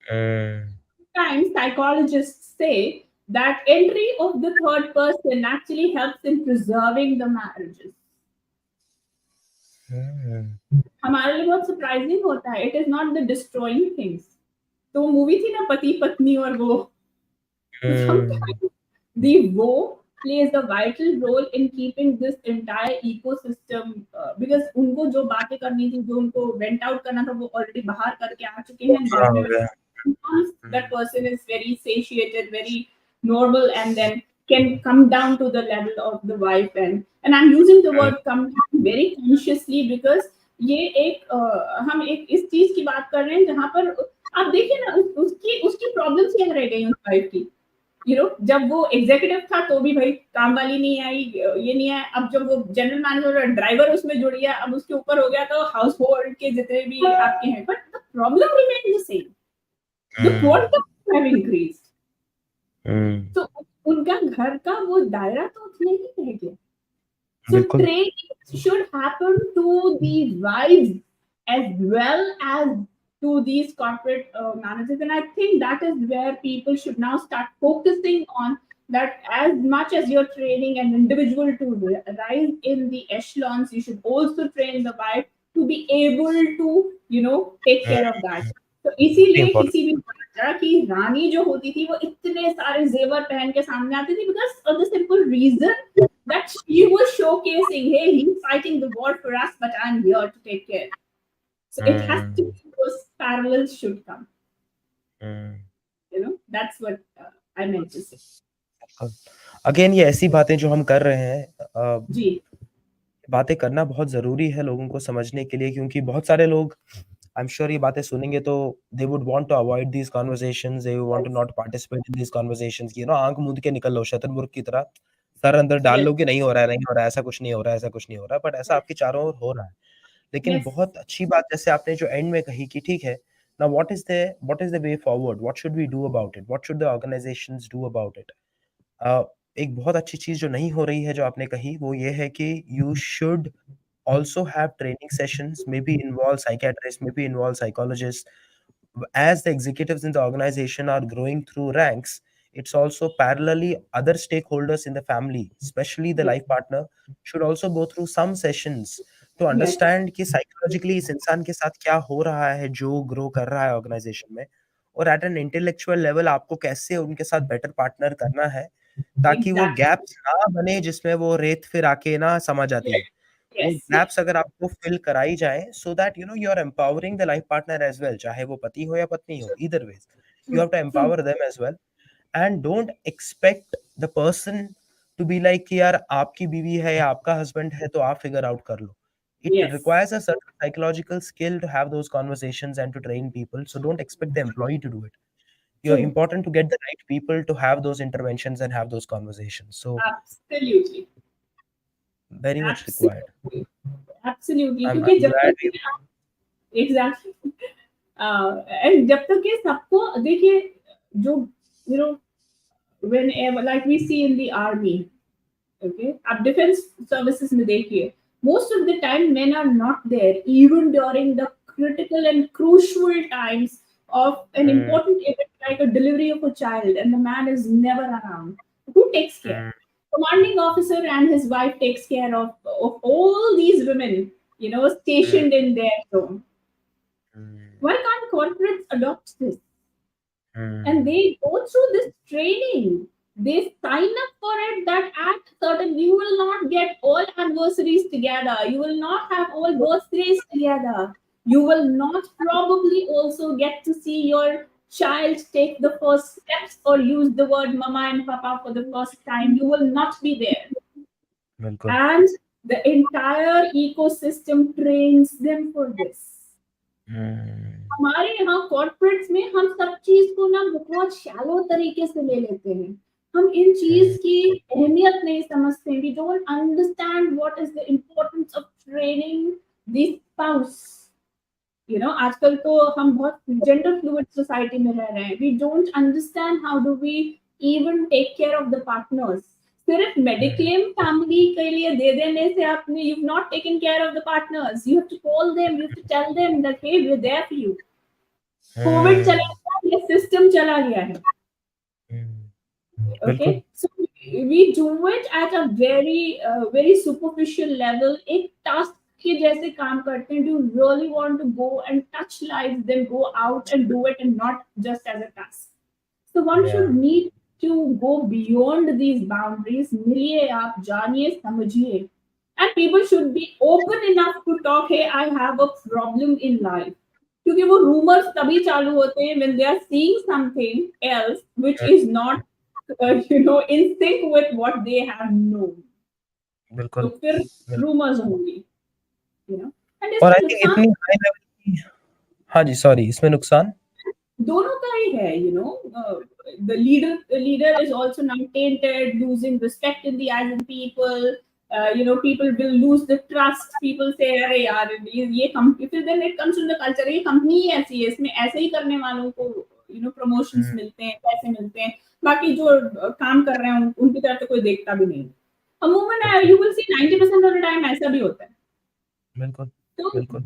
Sometimes psychologists say that entry of the third person actually helps in preserving the marriages. हमारे लिए बहुत surprising होता है. It is not the destroying things. तो movie थी ना पति पत्नी और वो. Sometimes the वो plays a vital role in keeping this entire ecosystem because उनको जो बातें करनी थी, जो उनको vent out करना था, वो already बाहर करके आ चुके हैं घर में. Once that person is very satiated, very normal, and then can come down to the level of the wife, and I'm using the word come down very consciously because ये एक हम एक इस चीज की बात कर रहे हैं जहां पर आप देखिए ना उसकी प्रॉब्लम्स क्या रह गई उस वाइफ की. जब वो एग्जीक्यूटिव था तो भी भाई काम वाली नहीं आई, ये नहीं है. अब जब वो जनरल मैनेजर और ड्राइवर उसमें जुड़ गया, अब उसके ऊपर हो गया तो हाउस होल्ड के जितने भी आपके हैं, but the problem remain the same. The quantum have increased. तो उनका घर का वो दायरा तो उतना ही रह गया. So training should happen to the wives as well as to these corporate managers, and I think that is where people should now start focusing on that. As much as you're training an individual to rise in the echelons, you should also train the wife to be able to take care of that. तो इसीलिए किसी भी राजा की रानी जो होती थी वो इतने सारे जेवर पहन के सामने आती थी because of the simple reason that she was showcasing, hey, he's fighting the war for us, but I'm here to take care. So it has to be, those parallels should come. That's what I meant to say. Again ये ऐसी बातें जो हम कर रहे हैं, जी बातें करना बहुत जरूरी है लोगों को समझने के लिए, क्योंकि बहुत सारे लोग आई एम श्योर ये बातें सुनेंगे तो they would want to avoid these conversations, they want to not participate in these conversations. आंख मूंद के निकल लो शतरंज की तरह, सर अंदर डाल लो कि नहीं हो रहा है, नहीं हो रहा है, ऐसा कुछ नहीं हो रहा है, ऐसा कुछ नहीं हो रहा है, बट ऐसा आपके चारों ओर हो रहा है. लेकिन बहुत अच्छी बात जैसे आपने जो एंड में कही कि ठीक है, now what is the way forward, what should we do about it, what should the organizations do about it. एक बहुत अच्छी चीज जो नहीं हो रही है जो आपने कही वो ये है कि you should also have training sessions, maybe involve psychiatrists, maybe involve psychologists. As the executives in the organization are growing through ranks, it's also parallelly other stakeholders in the family, especially the life partner, should also go through some sessions to understand कि psychologically इस इंसान के साथ क्या हो रहा है जो grow कर रहा है organization में, और at an intellectual level आपको कैसे उनके साथ better partner करना है ताकि वो gaps ना बने जिसमें वो रेत फिर आके ना समा जाती है. वो गैप्स अगर आपको फिल कराई जाए, so that you are empowering the life partner as well, चाहे वो पति हो या पत्नी हो, either ways You True. have to True. empower them as well, and don't expect the person to be like कि यार आपकी बीवी है या आपका husband है तो आप figure out कर लो. It Yes. requires a certain psychological skill to have those conversations and to train people. So don't expect the employee to do it. You're True. important to get the right people to have those interventions and have those conversations. So Absolutely. very much required. Absolutely. Absolutely. I'm क्योंकि जब glad तक exactly and जब तक ये सबको देखिए जो you know when like we see in the army okay आप डिफेंस सर्विसेज में देखिए most of the time men are not there even during the critical and crucial times of an mm, important event like a delivery of a child and the man is never around. Who takes care? mm, Commanding officer and his wife takes care of all these women, mm, stationed in their zone. mm, Why can't corporates adopt this? And mm, they go through this training. They sign up for it that at certain you will not get all anniversaries together. You will not have all birthdays together. You will not probably also get to see your child take the first steps or use the word mama and papa for the first time. You will not be there. बिल्कुल. And the entire ecosystem trains them for this. Mm, हमारे यहाँ corporates में हम सब चीज को ना बहुत शैलो तरीके से ले लेते हैं. हम इन चीज mm, की अहमियत नहीं समझते. We don't understand what is the importance of training the spouse. आजकल तो हम बहुत जेंडर फ्लूइड सोसाइटी में रह रहे हैं. We don't understand how do we even take care of the partners. सिर्फ mm, मेडिक्लेम फैमिली के लिए दे देने से आपने you not taken care of the partners. You have to call them, you have to tell them that hey we are there for you. COVID mm, चला गया, ये सिस्टम चला गया है. mm. Okay, बिल्कुल. so we do it at a very superficial level. एक task के जैसे काम करते हैं. Do you really want to go and touch lives, then go out and do it and not just as a task? So one should Yeah. need to go beyond these boundaries. मिलिए आप, जानिए, समझिए. And people should be open enough to talk. Hey, I have a problem in life. क्योंकि वो rumors तभी चालू होते हैं when they are seeing something else which Mm, is not in sync with what they have known. तो बिल्कुल. फिर बिल्कुल. rumors होंगी. And और इसमें आई थिंक नुकसान इतनी हाई लेवल की. हाँ जी, सॉरी, इसमें नुकसान. दोनों का ही है. The leader is also now tainted, losing respect in the eyes of people. People will lose the trust. People say अरे यार ये company. फिर then it comes to the culture. ये company ही ऐसी है, इसमें ऐसे ही करने वालों को promotions Mm, मिलते हैं, पैसे मिलते हैं. बाकी जो काम कर रहे हैं उनकी तरफ तो कोई देखता भी नहीं. अमूमन बिल्कुल. you will see 90% of the time ऐसा भी होता है. बिल्कुल. तो बिल्कुल.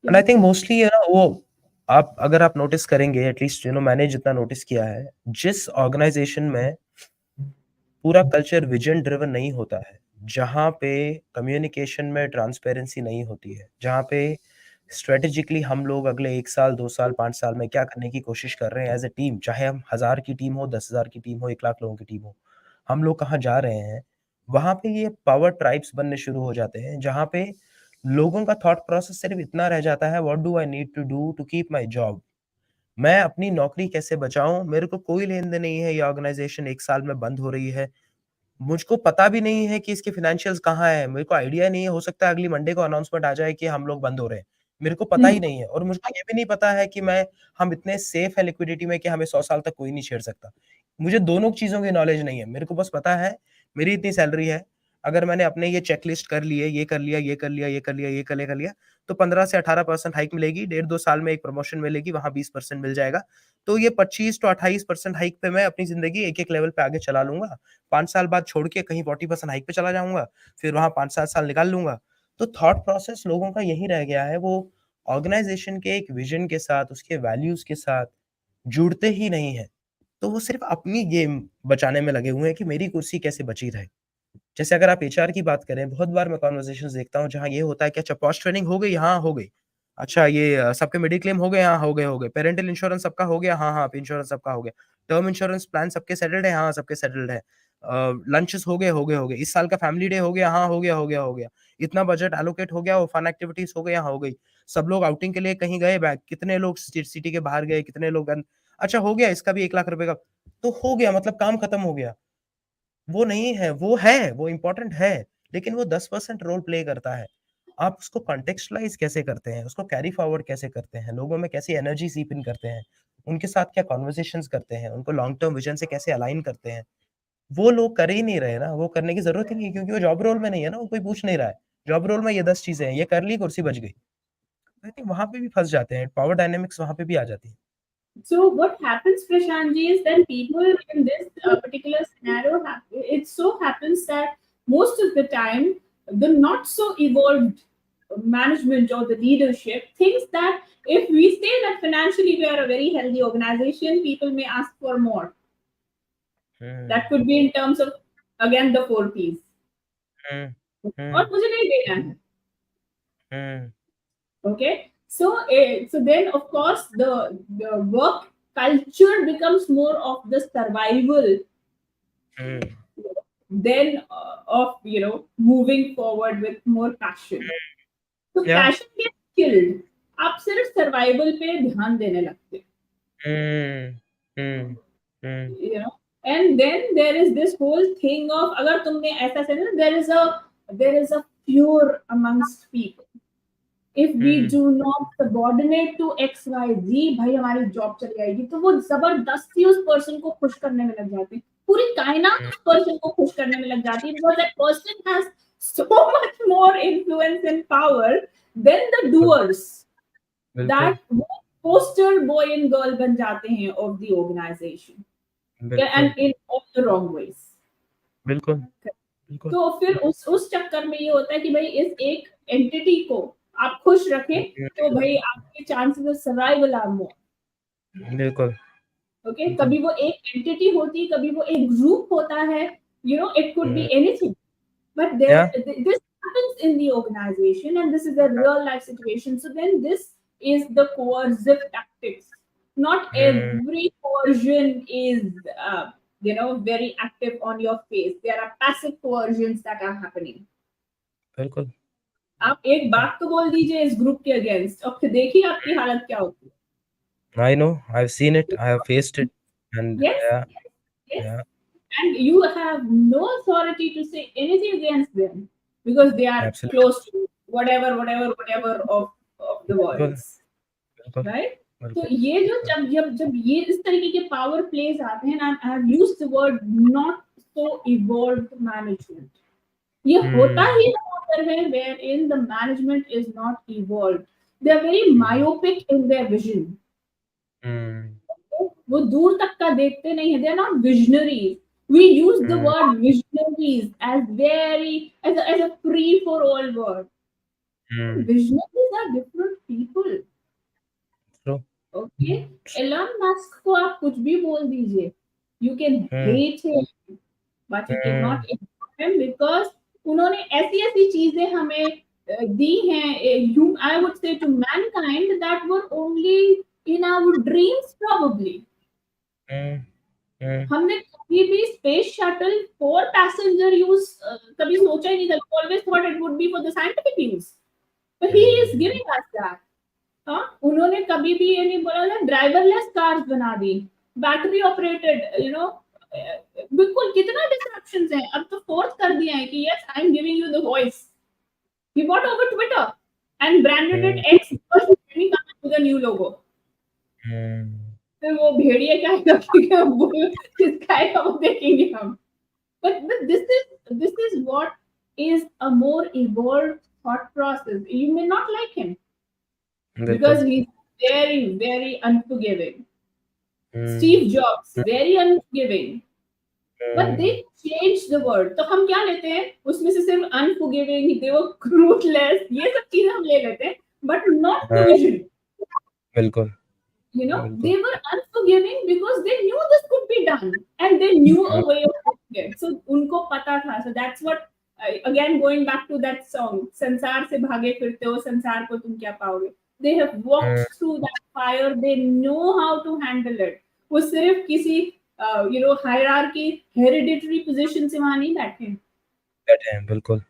एंड आई थिंक मोस्टली वो आप अगर आप नोटिस करेंगे, एटलीस्ट मैंने जितना नोटिस किया है, जिस ऑर्गेनाइजेशन में पूरा कल्चर विजन ड्रिवन नहीं होता है, जहाँ पे कम्युनिकेशन में ट्रांसपेरेंसी नहीं होती है, जहाँ पे स्ट्रेटेजिकली हम लोग अगले 1 साल, 2 साल, 5 साल में क्या करने की कोशिश कर रहे हैं एज़ अ टीम, चाहे हम 1000 की टीम हो, 10,000 की टीम हो, 1 लाख लोगों की टीम हो, हम लोग कहाँ जा रहे हैं, वहाँ पे ये पावर ट्राइब्स बनने शुरू हो जाते हैं, जहाँ पे लोगों का थॉट प्रोसेस सिर्फ इतना रह जाता है, what do I need to do to keep my job? मैं अपनी नौकरी कैसे बचाऊँ? मेरे को कोई लेन-देन नहीं है, ये ऑर्गनाइज़ेशन 1 साल में बंद हो रही है। मुझको पता भी नहीं है कि इसके फाइनेंशियल्स कहाँ हैं, मेरे को आइडिया नहीं है, हो सकता है अगली मंडे को अनाउंसमेंट आ जाए कि हम लोग बंद हो रहे हैं। मेरे को पता ही नहीं है और मुझको ये भी नहीं पता है कि हम इतने सेफ हैं लिक्विडिटी में कि हमें 100 साल तक कोई नहीं छेड़ सकता। मुझे दोनों चीज़ों की नॉलेज नहीं है, मेरे को बस पता है मेरी इतनी सैलरी है, अगर मैंने अपने ये चेकलिस्ट कर लिए, ये कर लिया, ये कर लिया, ये कर लिया, ये कर लिया, तो 15 से 18% हाइक मिलेगी, डेढ़ 2 साल में एक प्रमोशन मिलेगी, वहाँ 20% मिल जाएगा। तो ये 25 टू 28% हाइक पे मैं अपनी ज़िंदगी एक-एक लेवल पे आगे चला लूँगा। 5 साल बाद छोड़ के कहीं 40% हाइक पे चला जाऊँगा, फिर वहाँ 5-7 साल निकाल लूँगा। तो थॉट प्रोसेस लोगों का यही रह गया है, वो ऑर्गनाइज़ेशन के एक विज़न के साथ, उसके वैल्यूज़ के साथ जुड़ते ही नहीं हैं। तो वो सिर्फ़ अपनी गेम बचाने में लगे हुए हैं कि मेरी कुर्सी कैसे बची रहे। जैसे अगर आप एचआर की बात करें, बहुत बार मैं कन्वर्सेशंस देखता हूँ जहाँ ये होता है कि अच्छा पोस्ट ट्रेनिंग हो गई? हाँ, हो गई। अच्छा ये सबके मेडिक्लेम हो गए? हाँ, हो गए, हो गए। पेरेंटल इंश्योरेंस सबका हो गया? हाँ, हाँ, इंश्योरेंस सबका हो गया। टर्म इंश्योरेंस प्लान सबके सेटल्ड है? हाँ, सबके सेटल्ड है। लंचेस हो गए, हो गए, हो गए। इस साल का फैमिली डे हो गया? हाँ, हो गया, हो गया, हो गया। इतना बजट एलोकेट हो गया और फन एक्टिविटीज़ हो गई? हाँ, हो गई। सब लोग आउटिंग के लिए कहीं गए, बैक कितने लोग सिटी के बाहर गए, कितने लोग अच्छा हो गया इसका भी 1 लाख रुपए का, तो हो गया मतलब काम खत्म हो गया। वो नहीं है, वो इम्पोर्टेंट है, लेकिन वो 10% रोल प्ले करता है। आप उसको कॉन्टेक्स्चुअलाइज़ कैसे करते हैं, उसको कैरी फॉरवर्ड कैसे करते हैं, लोगों में कैसी एनर्जी सीप इन करते हैं, उनके साथ क्या कन्वर्सेशंस करते हैं, उनको लॉन्ग टर्म विज़न से कैसे अलाइन करते हैं, वो लोग कर ही नहीं रहे ना, वो करने की ज़रूरत ही नहीं है क्योंकि वो जॉब रोल में नहीं है ना, वो कोई पूछ नहीं रहा है। जॉब रोल में ये 10 चीज़ें हैं, ये कर ली, कुर्सी बच गई। आई थिंक वहाँ पे भी फँस जाते हैं, पावर डायनामिक्स वहाँ पे भी आ जाती है। So what happens, Prashantji, is that people in this particular scenario, it so happens that most of the time, the not so evolved management or the leadership thinks that if we say that financially we are a very healthy organization, people may ask for more. That hmm, could be in terms of, again, the 4 Ps. हुँ, और हुँ, मुझे नहीं देना है. हुँ, Okay, so then of course the work culture becomes more of the survival hmm, than of moving forward with more passion. So या passion gets killed. आप सिर्फ survival पे ध्यान देने लगते हैं, हुँ, हुँ, हुँ, you know. And then there is this whole thing of अगर तुमने ऐसा से ना there is a fear amongst people. If we hmm, do not subordinate to XYZ, भाई हमारी जॉब चली जाएगी, तो वो जबरदस्ती उस पर्सन को खुश करने में लग जाती है, पूरी कायनात हुँ, उस पर्सन को खुश करने में लग जाती है, because that person has so much more influence and power than the बिल्कुल, doers, बिल्कुल, that वो poster boy and girl बन जाते हैं of the organization, बिल्कुल, and in all the wrong ways. बिल्कुल, बिल्कुल। तो फिर उस चक्कर में ये होता है कि भाई इस एक एंटिटी को आप खुश रखें, तो भाई आपके chances of survival are more. बिल्कुल, ओके, बिल्कुल। कभी वो एक एंटिटी होती, कभी वो एक ग्रुप होता है, it could be hmm, anything, but या this happens in the organization, and this is a real life situation. So then this is the coercive tactics. Not hmm, every coercion is very active on your face. There are passive coercions that are happening. बिल्कुल, आप एक बिल्कुल। बात तो बोल दीजिए इस group के अगेंस्ट, और फिर देखिए आपकी हालत क्या होती I know, I've seen it, I have faced it and है. Yes, yeah, yes. yeah, And you have no authority to say anything against them because they are absolutely, close to whatever of the बिल्कुल, words, बिल्कुल, right? तो बिल्कुल, ये जो बिल्कुल। जब ये इस तरीके के पावर प्लेज आते हैं, I have used the word not so involved management. ये होता हुँ, ही अगर है where in the management is not involved. They are very um, myopic in their vision. हुँ, वो दूर तक का देखते नहीं है. They are not visionaries. We use the um, word visionaries as very as a free for all word. Hmm, Visionaries are different people. True, Okay, Elon Musk को आप कुछ भी बोल दीजिए, you can hmm, hate him, but you hmm, cannot ignore him because उन्होंने ऐसी ऐसी चीजें हमें दी हैं, I would say to mankind, that were only in our dreams probably. हुँ, हुँ, हमने कभी भी space shuttle for passenger use कभी सोचा ही नहीं था. Always thought it would be for the scientific use, but he is hmm, giving us that. हाँ, उन्होंने कभी भी ये नहीं बोला ना ड्राइवरलेस कार्स बना दी, बैटरी ऑपरेटेड, बिल्कुल. कितना डिस्ट्रप्शन है, अब तो फोर्स कर दिया है कि yes I am giving you the voice. He bought over Twitter and branded it um, X with a new logo. हुँ, फिर वो भेड़िए क्या है, वो किसका वो देखेंगे हम. But this is what is a more evolved thought process. You may not like him बिल्कुल, because he's very unforgiving. Hmm, Steve Jobs, very unforgiving. But hmm, they changed the word. तो हम क्या लेते हैं उसमें से, सिर्फ unforgiving, they were ruthless, ये सब चीजें हम ले लेते हैं, but not हाँ, the vision. बिल्कुल, They बिल्कुल, were unforgiving because they knew this could be done and they knew हाँ, a way of doing it. So उनको पता था. So that's what, again going back to that song, संसार से भागे फिरते हो, संसार को तुम क्या पाओगे. They have walked hmm, through that fire. They know how to handle it. वो सिर्फ किसी hierarchy, hereditary position से वहां नहीं बैठे. बैठे हैं, बिल्कुल,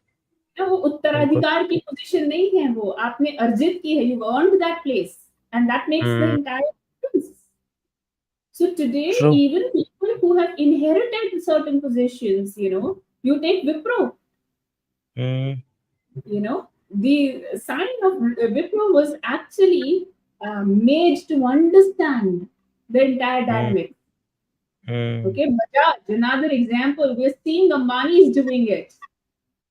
वो बिल्कुल। उत्तराधिकार की पोजीशन नहीं है, वो आपने अर्जित की है, you earned that place and that makes the hmm, entire difference. So today, true. even people who have inherited certain positions, you take Wipro, hmm, the sign of Wipro was actually made to understand the entire hmm, dynamic. Hmm, Okay, Bajaj, another example, we're seeing Ambani is doing it.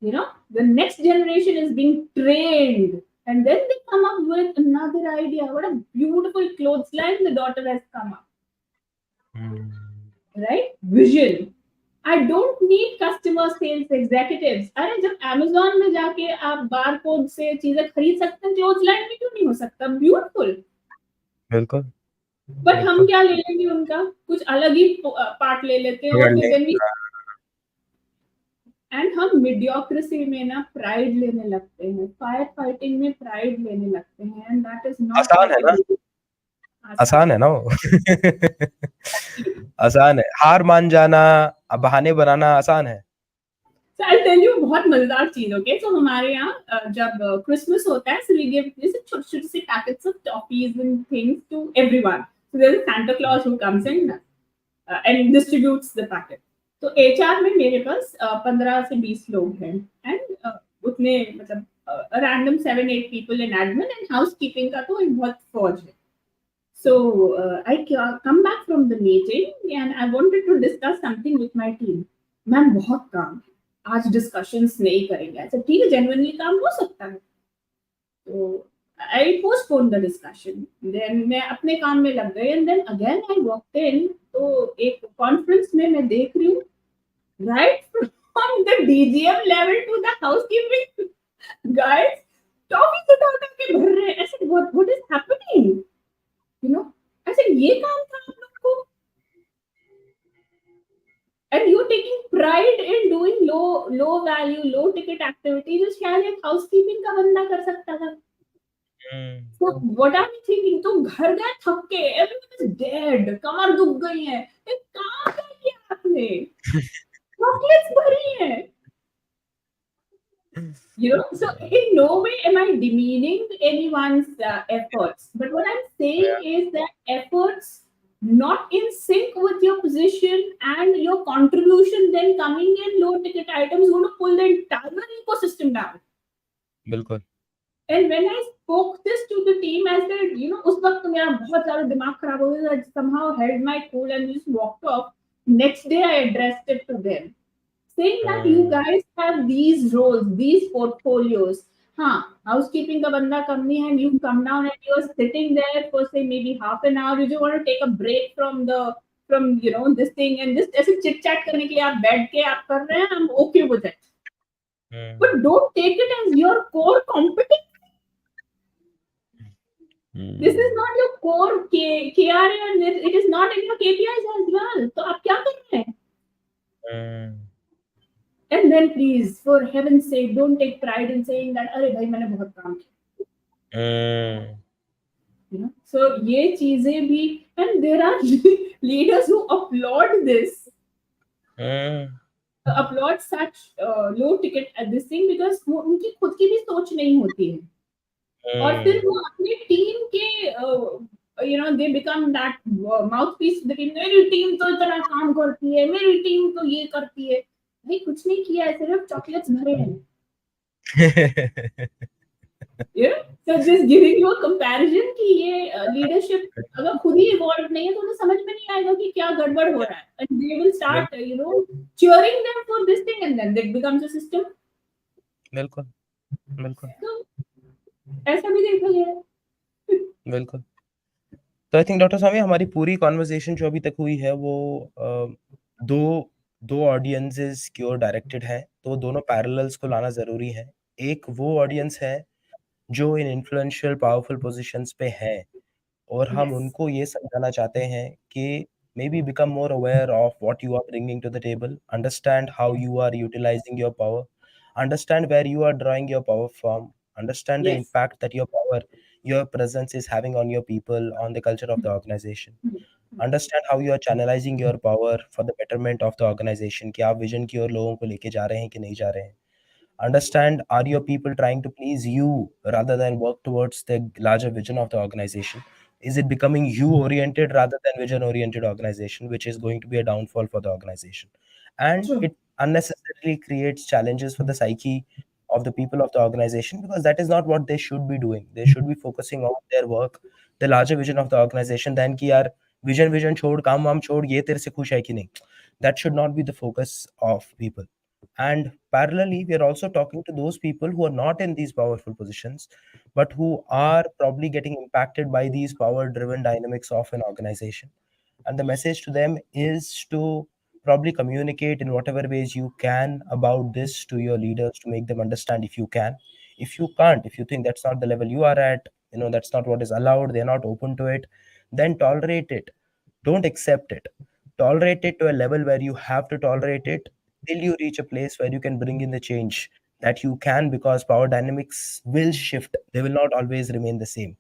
The next generation is being trained. And then they come up with another idea. What a beautiful clothesline the daughter has come up, hmm, right? Vision. I don't need customer sales executives. अरे जब Amazon में जाके आप bar code से चीजें खरीद सकते हैं, क्लोथ लाइन में क्यों नहीं हो सकता? ब्यूटीफुल. बिल्कुल, बट हम बिल्कुल। क्या ले लेंगे उनका? कुछ अलग ही पार्ट ले लेते हैं और पकड़ फिर ले। देन वी हाँ, एंड हम मीडियोक्रेसी में ना प्राइड लेने लगते हैं, फायर फाइटिंग में प्राइड लेने लगते हैं, एंड दैट इज नॉट आसान व्हाट है इट ना? इज. आसान. आसान है ना वो? आसान है। हार मान जाना, बहाने बनाना आसान है। So I'll tell you बहुत मजेदार चीज. ओके, सो हमारे यहाँ जब क्रिसमस होता है, so we give जैसे छोटे छोटे से packets of toffees and things to everyone. So there's a Santa Claus who comes in and distributes the packet. तो एचआर में मेरे पास 15 से 20 लोग हैं, एंड उतने मतलब random 7-8 people in admin and house keeping का तो एक बहुत फौज है. So I come back from the meeting and I wanted to discuss something with my team. Ma'am बहुत काम है, आज डिस्कशंस नहीं करेंगे. ऐसा ठीक है, जेन्युइनली काम हो सकता है. तो I postpone the discussion. Then मैं अपने काम में लग गई and then again I walked in. तो एक कॉन्फ्रेंस में मैं देख रही हूँ, right from the DGM level to the housekeeping guys, topic उठा उठा के भर रहे हैं. ऐसे what is happening, you know ऐसे ये काम था आप लोग को, and you're taking pride in doing low value low ticket activities जो शायद एक housekeeping का बंदा कर सकता था. हुँ, So what are you thinking? तुम घर गए थक के, everyone is dead, कमर दुख गई है, एक काम क्या किया आपने? चॉकलेट्स भरी हैं. So in no way am I demeaning anyone's efforts, but what I'm saying या is that efforts not in sync with your position and your contribution then coming in low ticket items going to pull the entire ecosystem down. बिल्कुल। And when I spoke this to the team, I said, उस वक्त तो मेरा बहुत ज़्यादा दिमाग खराब हो गया. I somehow held my cool and just walked off. Next day, I addressed it to them, saying that you hmm, guys have these roles, these portfolios. हाँ, housekeeping का बंदा कम नहीं है, and you come down and you are sitting there for say maybe half an hour. You just want to take a break from this thing and just ऐसे chit chat करने के लिए आप बैठ के आप कर रहे हैं. I'm okay with it, hmm, but don't take it as your core competence. This is hmm, not your core KRA and it is not in your KPIs as well. तो आप क्या कर रहे हैं? हुँ, And then please, for heaven's sake, don't take pride in saying that अरे भाई मैंने बहुत काम किया. हुँ, So ये चीजें भी, and there are leaders who applaud this, hmm, applaud such low ticket at this thing because वो उनकी खुद की भी सोच नहीं होती है. और फिर हुँ, वो अपनी टीम के they become that mouthpiece. मेरी टीम तो इतना काम करती है, मेरी टीम तो ये करती है. भाई कुछ नहीं किया है, सिर्फ चॉकलेट्स भरे हैं. So just giving you a comparison कि ये लीडरशिप अगर खुद ही इवॉल्व नहीं है तो उन्हें समझ में नहीं आएगा कि क्या गड़बड़ हो रहा है, and they will start बिल्कुल, cheering them for this thing and then it becomes a system. बिल्कुल, बिल्कुल, तो ऐसा भी देखा गया है. बिल्कुल। तो आई थिंक डॉक्टर साहब हमारी पूरी कन्वर्सेशन जो अभी तक हुई है वो 2 2 ऑडियंसेस की ओर डायरेक्टेड है, तो दोनों पैरेलल्स को लाना ज़रूरी है। एक वो ऑडियंस है जो इन इन्फ्लुएंशियल पावरफुल पोज़ीशंस पे हैं और हम Yes. उनको ये समझाना चाहते हैं कि maybe become more aware of what you are bringing to the table, understand how you are utilizing your power, understand where you are drawing your power from, understand the Yes. impact that your power, your presence is having on your people, on the culture of the organization. Understand how you are channelizing your power for the betterment of the organization कि आप vision की ओर लोगों को लेके जा रहे हैं कि नहीं जा रहे हैं। Understand, are your people trying to please you rather than work towards the larger vision of the organization? Is it becoming you oriented rather than vision oriented organization, which is going to be a downfall for the organization? And True. it unnecessarily creates challenges for the psyche of the people of the organization, because that is not what they should be doing. They should be focusing on their work, the larger vision of the organization, than कि यार vision vision छोड़ काम वाम छोड़ ये तेरे से खुश है कि नहीं. That should not be the focus of people. And parallelly, we are also talking to those people who are not in these powerful positions, but who are probably getting impacted by these power driven dynamics of an organization. And the message to them is to probably communicate in whatever ways you can about this to your leaders, to make them understand if you can. If you can't, if you think that's not the level you are at, that's not what is allowed, they're not open to it, then tolerate it. Don't accept it. Tolerate it to a level where you have to tolerate it till you reach a place where you can bring in the change that you can, because power dynamics will shift. They will not always remain the same.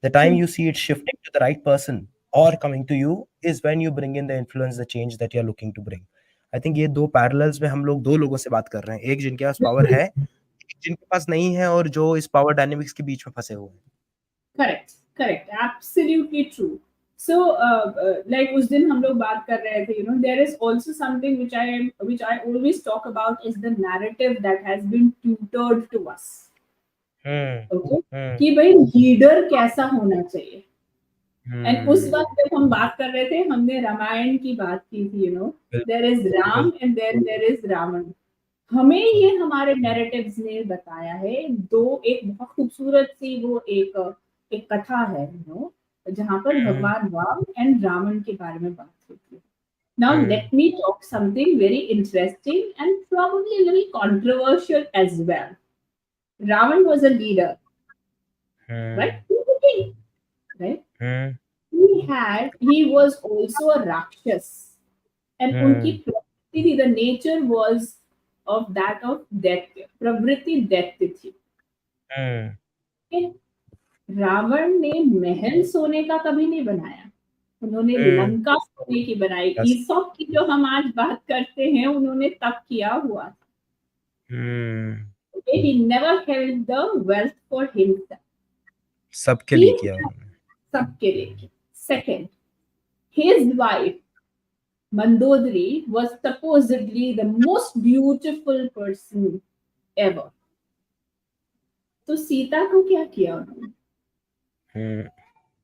The time True. you see it shifting to the right person or coming to you is when you bring in the influence, the change that you're looking to bring. I think ये दो parallels में हम लोग दो लोगों से बात कर रहे हैं, एक जिनके पास पावर है, एक जिनके पास नहीं है, और जो इस पावर डायनेमिक्स के बीच में फंसे हुए हैं. Correct, correct, absolutely true. So, like उस दिन हम लोग बात कर रहे थे, there is also something which I always talk about is the narrative that has been tutored to us. Okay, कि भाई लीडर कैसा होना चाहिए. एंड उस वक्त जब हम बात कर रहे थे, हमने रामायण की बात की थी. There is Ram and there is Ravan. हमें ये हमारे नैरेटिव्स ने बताया है. एक बहुत खूबसूरत सी वो एक कथा है, जहाँ पर भगवान राम एंड रावण के बारे में बात होती है. Now let me talk something very interesting and probably a little controversial as well. Ravan was a leader, right? He was a king, right? He was also a rakshas, and unki pravritti थी, the nature was of that of death. प्रवृत्ति दैत्य थी. Okay? Ravan ने महल सोने का कभी नहीं बनाया. उन्होंने लंका सोने की बनाई. ईसॉप की जो हम आज बात करते हैं, उन्होंने तब किया हुआ था. Okay? He never held the wealth for himself. सबके लिए किया उन्होंने. सबके लिए. Second, his wife Mandodari was supposedly the most beautiful person ever. तो सीता को क्या किया उन्होंने?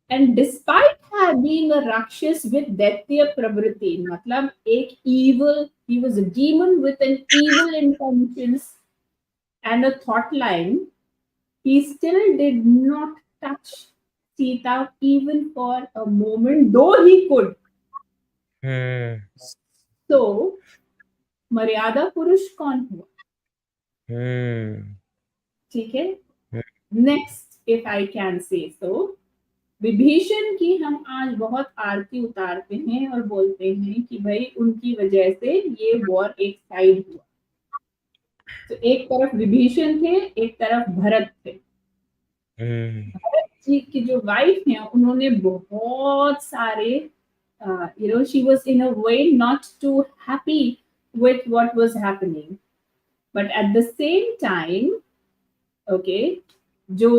And despite her being a rakshas with दैत्य प्रवृत्ति, मतलब एक evil, he was a demon with an evil intentions and a thought line, he still did not touch Sita even for a moment, though he could. So, मर्यादा पुरुष कौन हुआ? ठीक है. Next, if I can say सो, विभीषण की हम आज बहुत आरती उतारते हैं और बोलते हैं कि भाई उनकी वजह से ये वॉर एक साइड हुआ. तो एक तरफ विभीषण थे, एक तरफ भरत थे. भरत जी की जो वाइफ है, उन्होंने बहुत सारे she was in a way not too happy with what was happening, but at the same time, okay, जो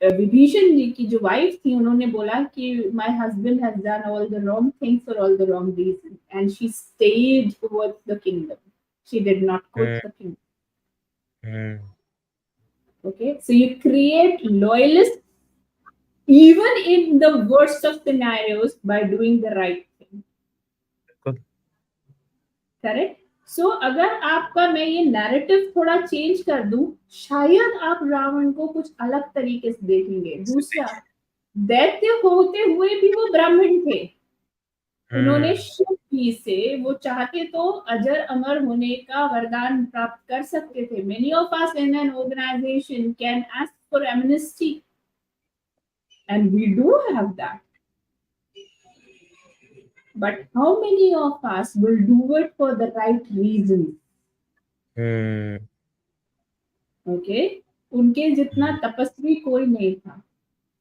विभीषण जी की जो वाइफ थी, उन्होंने बोला कि my husband has done all the wrong things for all the wrong reasons, and she stayed towards the kingdom. She did not quit the kingdom. Okay, so you create loyalists even in the worst of scenarios by doing the right thing. Correct? So अगर आपका मैं ये narrative थोड़ा change कर दूं, शायद आप रावण को कुछ अलग तरीके से देखेंगे. दूसरा, दैत्य होते हुए भी वो ब्राह्मण थे. उन्होंने शिव जी से, वो चाहते तो अजर अमर होने का वरदान प्राप्त कर सकते थे. Many of us in an organization can ask for amnesty, and we do have that. But how many of us will do it for the right reasons? Okay? उनके जितना तपस्वी कोई नहीं था.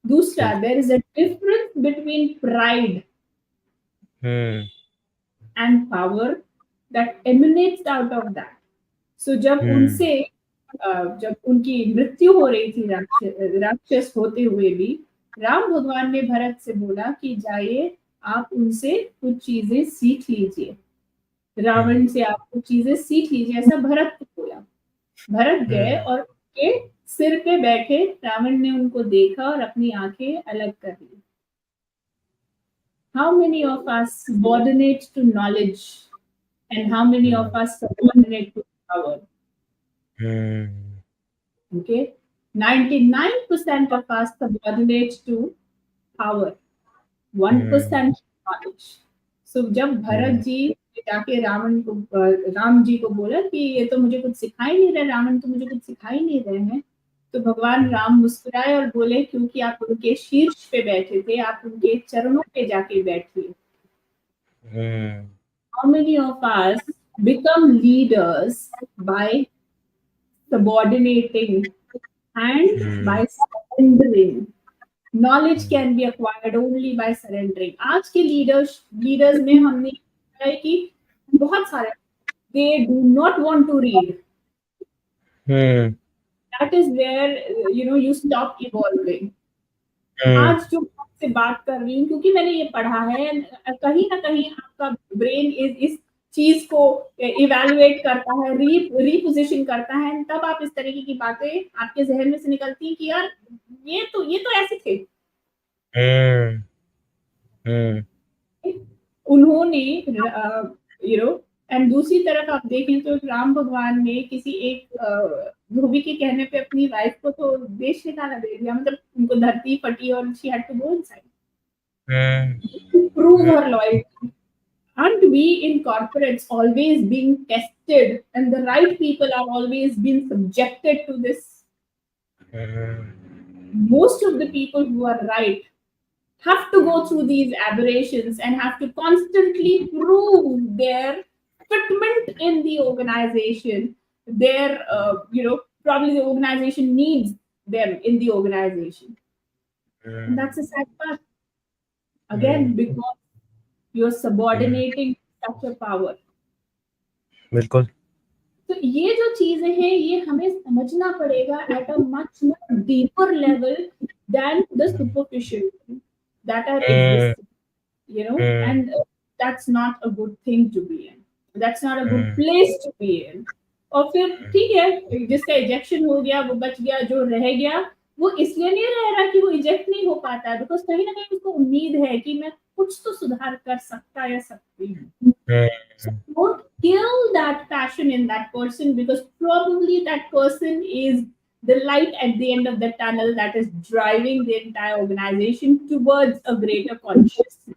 दूसरा, there is a difference between pride and power that emanates out of that. सो जब Hmm. उनसे जब उनकी मृत्यु हो रही थी राक्षस होते हुए भी, राम भगवान ने भरत से बोला कि जाइए, आप उनसे कुछ चीजें सीख लीजिए, Hmm. रावण से आप कुछ चीजें सीख लीजिए, ऐसा भरत को बोला। भरत गए Hmm. और उनके सिर पे बैठे, रावण ने उनको देखा और अपनी आंखें अलग कर ली। How many of us subordinate to knowledge and how many of Hmm. us subordinate to power? Hmm. Okay, 99% of us subordinate to power, Hmm. 1% knowledge. So जब भरत Hmm. जी जाके राम जी को बोला कि ये तो मुझे कुछ सिखा ही नहीं रहे, रावण तो मुझे कुछ सिखा ही नहीं रहे हैं, तो भगवान Hmm. राम मुस्कुराए और बोले क्योंकि आप उनके शीर्ष पे बैठे थे, आप उनके चरणों पे जाके बैठिए। Hmm. How many of us become leaders by subordinating and Hmm. by surrendering? Knowledge can be acquired only by surrendering. आज के लीडर्स में हमने देखा है कि बहुत सारे they do not want to read. Hmm. That is where you stop evolving. Hmm. आज जो मैं आपसे बात कर रही हूँ क्योंकि मैंने ये पढ़ा है, कहीं ना कहीं आपका ब्रेन इस चीज को इवेलुएट करता है, रीपोजिशन करता है, तब आप इस तरीके की बातें आपके जहन में से निकलती हैं कि यार ये तो ऐसे थे। Hmm. Hmm. उन्होंने एंड दूसरी तरफ आप देखें तो राम भगवान ने किसी एक धोबी के कहने पे अपनी वाइफ को तो देश निकाला दे दिया, मतलब उनको धरती फटी और she had to go inside Hmm. to prove her loyalty. Aren't we in corporates always being tested and the right people are always being subjected to this? Hmm. Most of the people who are right have to go through these aberrations and have to constantly prove their fitment in the organization. Their, probably the organization needs them in the organization. And Hmm. that's a sad part. Hmm. Again, because you're Hmm. subordinating such a power. बिल्कुल. तो ये जो चीजें हैं ये हमें समझना पड़ेगा at a much more deeper level than the Hmm. Superficial that are Hmm. Existing, Hmm. and that's not a good thing to be in, that's not a good Hmm. place to be in. और फिर ठीक है, जिसका ejection हो गया वो बच गया, जो रह गया वो इसलिए नहीं रह रहा कि वो इजेक्ट नहीं हो पाता है, बिकॉज कहीं ना कहीं उसको उम्मीद है कि मैं कुछ तो सुधार कर सकता या सकती हूँ। So Hmm. don't kill that passion in that person, because probably that person is the light at the end of the tunnel that is driving the entire organization towards a greater consciousness.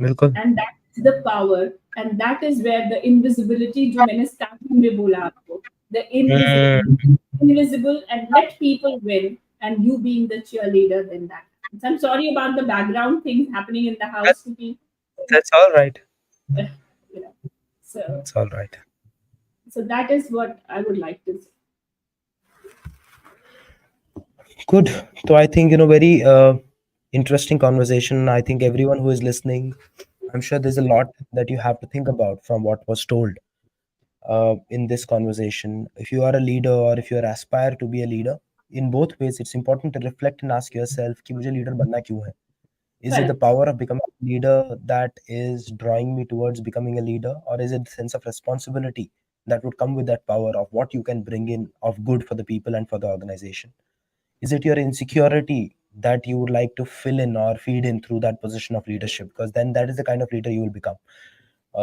बिल्कुल. And that's the power. And that is where the invisibility, जो मैंने starting में बोला आपको, the invisible, Hmm. invisible, and let people win, and you being the cheerleader, then that happens. I'm sorry about the background things happening in the That, house to be, that's all right. you know. So It's all right. So that is what I would like to say. Good. So I think, very interesting conversation. I think everyone who is listening, I'm sure there's a lot that you have to think about from what was told in this conversation. If you are a leader or if you aspire to be a leader, in both ways, it's important to reflect and ask yourself कि मुझे leader बनना क्यों है? Is it the Correct. power of becoming a leader that is drawing me towards becoming a leader, or is it the sense of responsibility that would come with that power of what you can bring in of good for the people and for the organization? Is it your insecurity that you would like to fill in or feed in through that position of leadership? Because then that is the kind of leader you will become.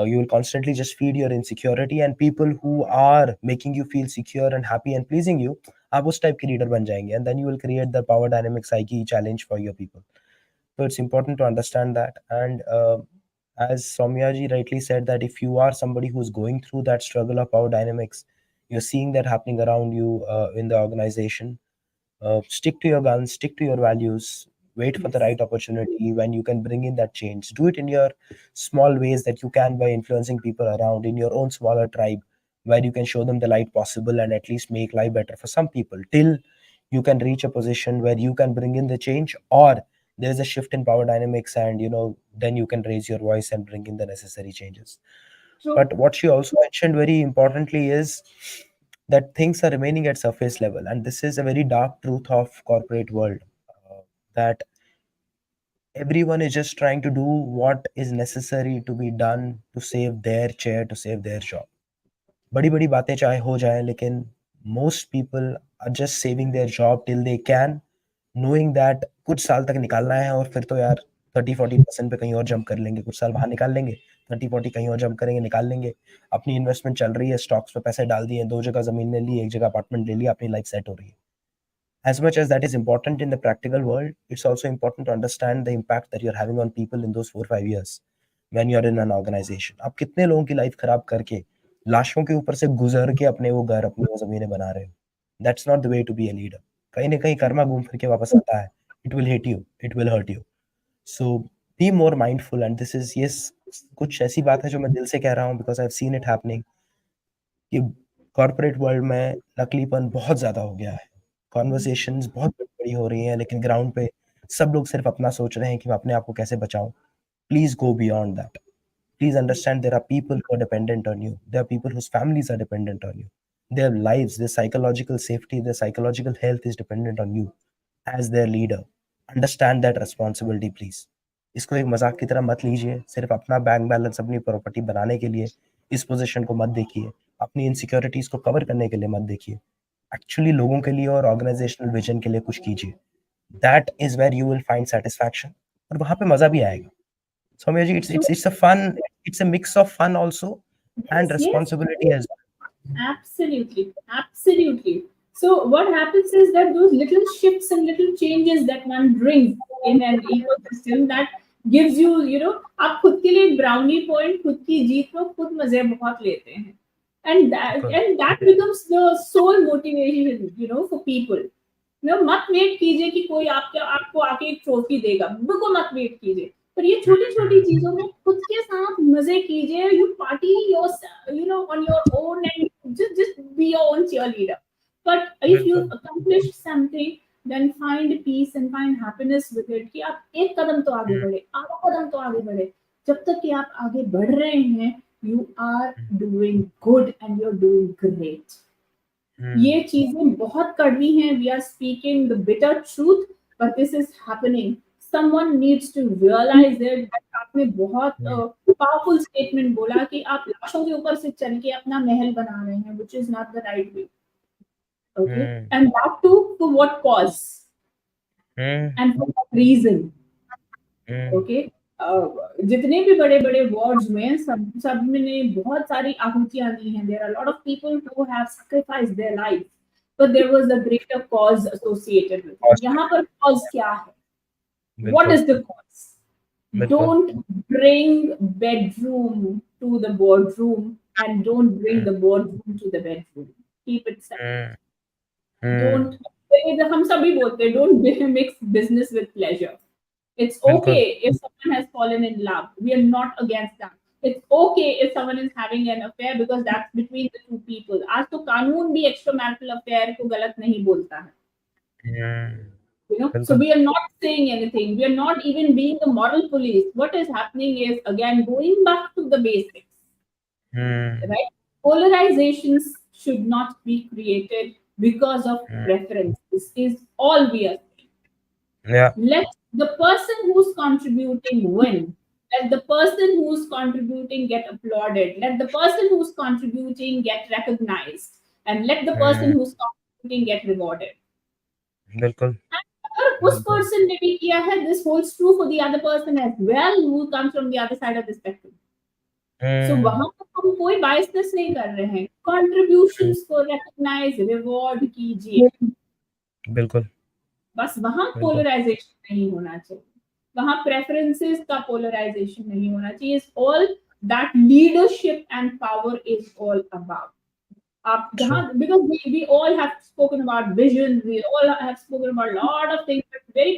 You will constantly just feed your insecurity, and people who are making you feel secure and happy and pleasing you, आप उस type के leader बन जाएंगे, and then you will create the power dynamic psyche challenge for your people. So it's important to understand that. And as Soumya ji rightly said, that if you are somebody who's going through that struggle of power dynamics, you're seeing that happening around you in the organization, stick to your guns, stick to your values, wait for the Yes. right opportunity when you can bring in that change. Do it in your small ways that you can by influencing people around in your own smaller tribe, where you can show them the light possible and at least make life better for some people till you can reach a position where you can bring in the change, or there's a shift in power dynamics, and then you can raise your voice and bring in the necessary changes. True. But what she also mentioned very importantly is that things are remaining at surface level, and this is a very dark truth of corporate world. That everyone is just trying to do what is necessary to be done to save their chair, to save their job. बड़ी बड़ी बातें चाहे हो जाए, लेकिन most people are just saving their job till they can, knowing that कुछ साल तक निकालना है और फिर तो यार 30-40% पे कहीं और जंप कर लेंगे, कुछ साल बाहर निकाल लेंगे, 30-40 कहीं और जंप करेंगे, निकाल लेंगे। अपनी इन्वेस्टमेंट चल रही है, स्टॉक्स पे पैसे डाल दिए, 2 जगह ज़मीन ले ली, 1 जगह अपार्टमेंट ले लिया, अपनी लाइफ सेट हो रही है। As much as that is important in the practical world, it's also important to understand the impact that you're having on people in those 4-5 years when you're in an organization. आप कितने लोगों की life खराब करके लाशों के ऊपर से गुजर के अपने वो घर, अपनी वो ज़मीनें बना रहे हो? That's not the way to be a leader. कहीं न कहीं कर्मा घूम फिर के वापस आता है. It will hit you. It will hurt you. So be more mindful. And this is, yes, कुछ ऐसी बात है जो मैं दिल से कह रहा हूँ because I've seen it happening. कि कॉर्पोरेट वर्ल्ड में नकलीपन बहुत ज़्यादा हो गया है। कन्वर्सेशंस बहुत बड़ी-बड़ी हो रही हैं, लेकिन ग्राउंड पे सब लोग सिर्फ़ अपना सोच रहे हैं कि मैं अपने आप को कैसे बचाऊँ। Please go beyond that. Please understand there are people who are dependent on you. There are people whose families are dependent on you. Their lives, their psychological safety, their psychological health is dependent on you as their leader. Understand that responsibility, please. इसको एक मजाक की तरह मत लीजिए। सिर्फ अपना bank balance, अपनी प्रॉपर्टी बनाने के लिए इस पोजीशन को मत देखिए। अपनी इनसिक्योरिटीज को कवर करने के लिए मत देखिए। एक्चुअली लोगों के लिए और ऑर्गेनाइजेशनल विजन के लिए कुछ कीजिए। That is where you will find satisfaction, और वहां पे मजा भी आएगा। Soumya ji, True. it's a fun, it's a mix of fun also and Yes, yes. responsibility as well. Absolutely, absolutely. So what happens is that those little shifts and little changes that one brings in an ecosystem that gives you, आप खुद के लिए brownie point खुद की जीत में खुद मजे बहुत लेते हैं, बिल्कुल। and that becomes the sole motivation, for people. मत वेट कीजिए कि कोई आपको आके एक ट्रॉफी देगा, बिल्कुल मत वेट कीजिए, पर ये छोटी छोटी चीजों में खुद के साथ मजे कीजिए, you party your on your own and just be your own cheerleader. But if you बिल्कुल। accomplish something, then find peace and find happiness with it, कि आप एक कदम तो आगे हुँ, बढ़े, आधा कदम तो आगे बढ़े। जब तक कि आप आगे बढ़ रहे हैं, you are hmm, doing good and you're doing great. हुँ, ये चीजें बहुत कड़वी हैं, we are speaking the bitter truth, but this is happening, someone needs to realise it. आपने बहुत हुँ, पावरफुल स्टेटमेंट बोला कि आप लाशों के ऊपर से चल के अपना महल बना रहे हैं, which is not the right way. Okay, hmm, and that too for what cause hmm, and for what reason. Hmm, okay, जितने भी बड़े बड़े वॉर्स में सब में बहुत सारी आहुतियां दी हैं, there are lot of people who have sacrificed their life, but there was a greater cause associated with it. Positive, यहाँ पर कॉज क्या है? व्हाट बिल्कुल, इज द कॉज? बिल्कुल। Don't bring bedroom to the boardroom and don't bring hmm, the boardroom to the bedroom. Keep it separate. Hmm, hmm, Don't, हम सभी बोलते हैं, don't mix business with pleasure. It's बिल्कुल। okay if someone has fallen in love. We are not against that. It's okay if someone is having an affair because that's between the two people. आज तो कानून भी extramarital affair को गलत नहीं बोलता है. हुँ, So बिल्कुल। we are not saying anything. We are not even being the moral police. What is happening is again going back to the basics, hmm, right? Polarizations should not be created because of hmm, preferences. Is all we are saying. या Let the person who's contributing win. Let the person who's contributing get applauded. Let the person who's contributing get recognized. And let the person hmm, who's contributing get rewarded. बिल्कुल, And अगर उस बिल्कुल। person ने भी किया है, this holds true for the other person as well who comes from the other side of the spectrum. So हुँ, वहां पर हम कोई biasness नहीं कर रहे हैं, हुँ, contributions को recognize, reward कीजिए। बिल्कुल, बस वहां बिल्कुल। पोलराइजेशन नहीं होना चाहिए, वहां प्रेफरेंसेस का पोलराइजेशन नहीं होना चाहिए। Is all that leadership and power is all about. आप ट्रू। जहां, because we all have spoken about vision, we all have spoken about a lot of things, but very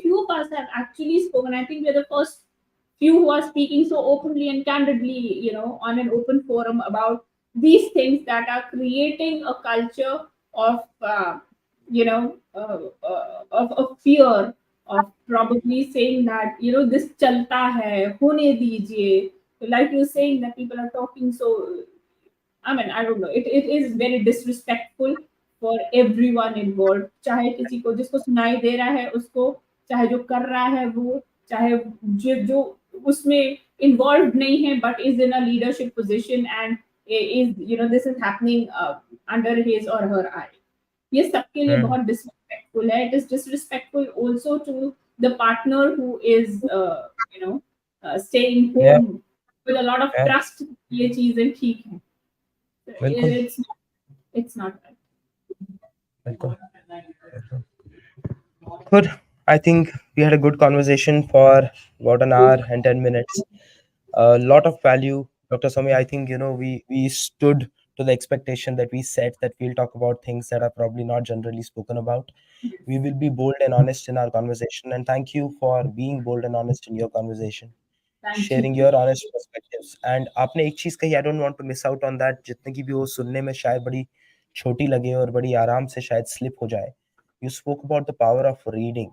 few of us have actually spoken. I think we're the first few who are speaking so openly and candidly, on an open forum about these things that are creating a culture of of fear, of probably saying that this chalta hai, hone dijiye, like you're saying that people are talking so, I mean, I don't know. It is very disrespectful for everyone involved. चाहे किसी को जिसको सुनाई दे रहा है उसको, चाहे जो कर रहा है वो, चाहे जो उसमें involved नहीं है but is in a leadership position and is, this is happening under his or her eye. ये सबके लिए Hmm. बहुत disrespectful है. It is disrespectful also to the partner who is, staying Yeah, home with a lot of yeah, trust. ये चीजें ठीक है. बिल्कुल, It's not right. बिल्कुल, बिल्कुल. Good. I think we had a good conversation for about an hour and 10 minutes. A lot of value, Dr. Somi. I think we stood to the expectation that we set, that we'll talk about things that are probably not generally spoken about. We will be bold and honest in our conversation, and thank you for being bold and honest in your conversation, Thank sharing you. your honest perspectives. And आपने एक चीज कही, I don't want to miss out on that, जितने की भी वो सुनने में शायद बड़ी छोटी लगे और बड़ी आराम से शायद स्लिप हो जाए. You spoke about the power of reading.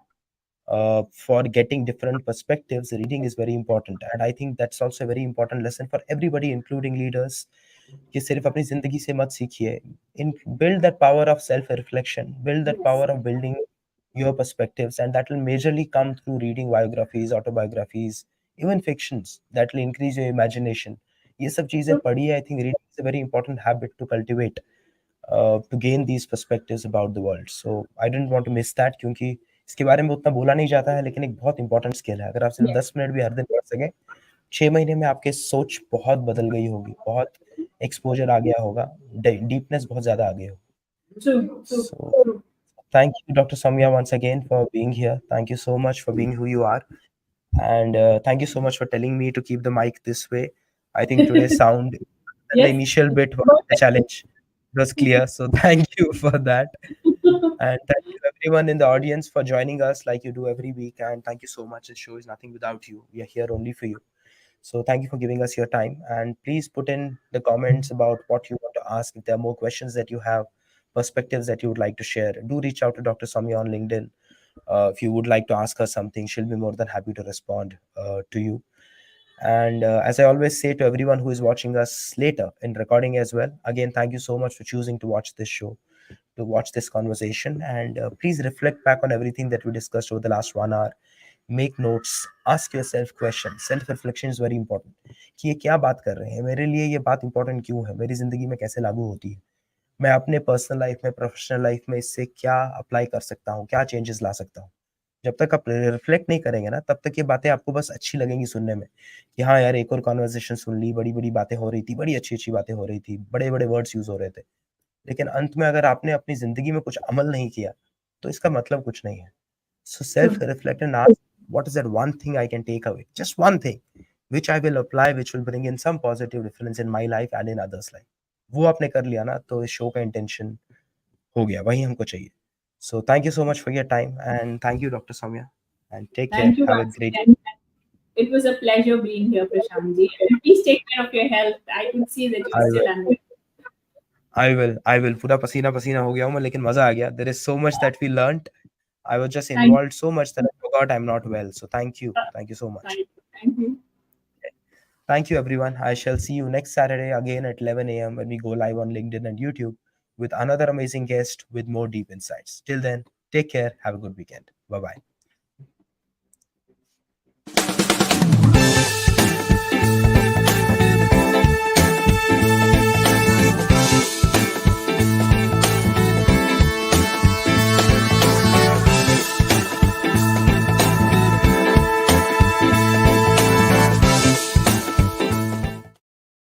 For getting different perspectives, reading is very important, and I think that's also a very important lesson for everybody, including leaders. कि सिर्फ अपनी जिंदगी से मत सीखिए. In build that power of self reflection, build that Yes. power of building your perspectives, and that will majorly come through reading biographies, autobiographies, even fictions. That will increase your imagination. ये सब चीजें So, पढ़िए. I think reading is a very important habit to cultivate, to gain these perspectives about the world. So I didn't want to miss that, क्योंकि इसके बारे में उतना बोला नहीं जाता है, लेकिन एक बहुत इंपॉर्टेंट स्किल है. अगर आप सिर्फ yes. 10 मिनट भी हर दिन पढ़ सकें, 6 महीने में आपकी सोच बहुत बदल गई होगी, बहुत एक्सपोजर आ गया होगा, डीपनेस बहुत ज्यादा आ गई होगी. True. True. So True. thank you, Dr. Samya, once again for being here. Thank you so much for being who you are, and thank you so much for telling me to keep the mic this way. I think today's sound, the Yes. initial bit was the challenge. It was clear, so thank you for that. And thank you everyone in the audience for joining us like you do every week. And thank you so much. This show is nothing without you. We are here only for you. So thank you for giving us your time. And please put in the comments about what you want to ask. If there are more questions that you have, perspectives that you would like to share, do reach out to Dr. Samya on LinkedIn. If you would like to ask her something, she'll be more than happy to respond to you. And as I always say to everyone who is watching us later in recording as well, again, thank you so much for choosing to watch this show, to watch this conversation. And please reflect back on everything that we discussed over the last 1 hour. Make notes, ask yourself questions. Self reflection is very important. कि ये क्या बात कर रहे हैं, मेरे लिए ये बात इंपॉर्टेंट क्यों है, मेरी जिंदगी में कैसे लागू होती है, मैं अपने पर्सनल लाइफ में, प्रोफेशनल लाइफ में इससे क्या अप्लाई कर सकता हूँ, क्या चेंजेस ला सकता हूँ. जब तक आप रिफ्लेक्ट नहीं करेंगे ना, तब तक ये बातें आपको बस अच्छी लगेंगी सुनने में, कि हाँ यार, एक और कॉन्वर्सेशन सुन ली, बड़ी बड़ी बातें हो रही थी, बड़ी अच्छी अच्छी बातें हो रही थी, बड़े बड़े वर्ड्स यूज हो रहे थे. लेकिन अंत में अगर आपने अपनी जिंदगी में कुछ अमल नहीं किया, तो इसका मतलब कुछ नहीं है. So self-reflect and ask, what is that one thing I can take away? Just one thing, which I will apply, which will bring in some positive difference in my life and in others' life. वो आपने कर लिया ना, तो इस show का intention हो गया, वही हमको चाहिए. So thank you so much for your time, and thank you, Dr. Saumya, and take care. Thank you Have a once great. again. It was a pleasure being here, Prashant ji. And please take care of your health. I could see that I you're will. still under. I will. पूरा पसीना पसीना हो गया हूँ मैं, लेकिन मजा आ गया. There is so much that we learned. I was just Thank involved so much that I forgot I'm not well. So thank you. Thank you so much. you. Thank you. Thank you, everyone. I shall see you next Saturday again at 11 a.m. when we go live on LinkedIn and YouTube with another amazing guest with more deep insights. Till then, take care. Have a good weekend. Bye bye.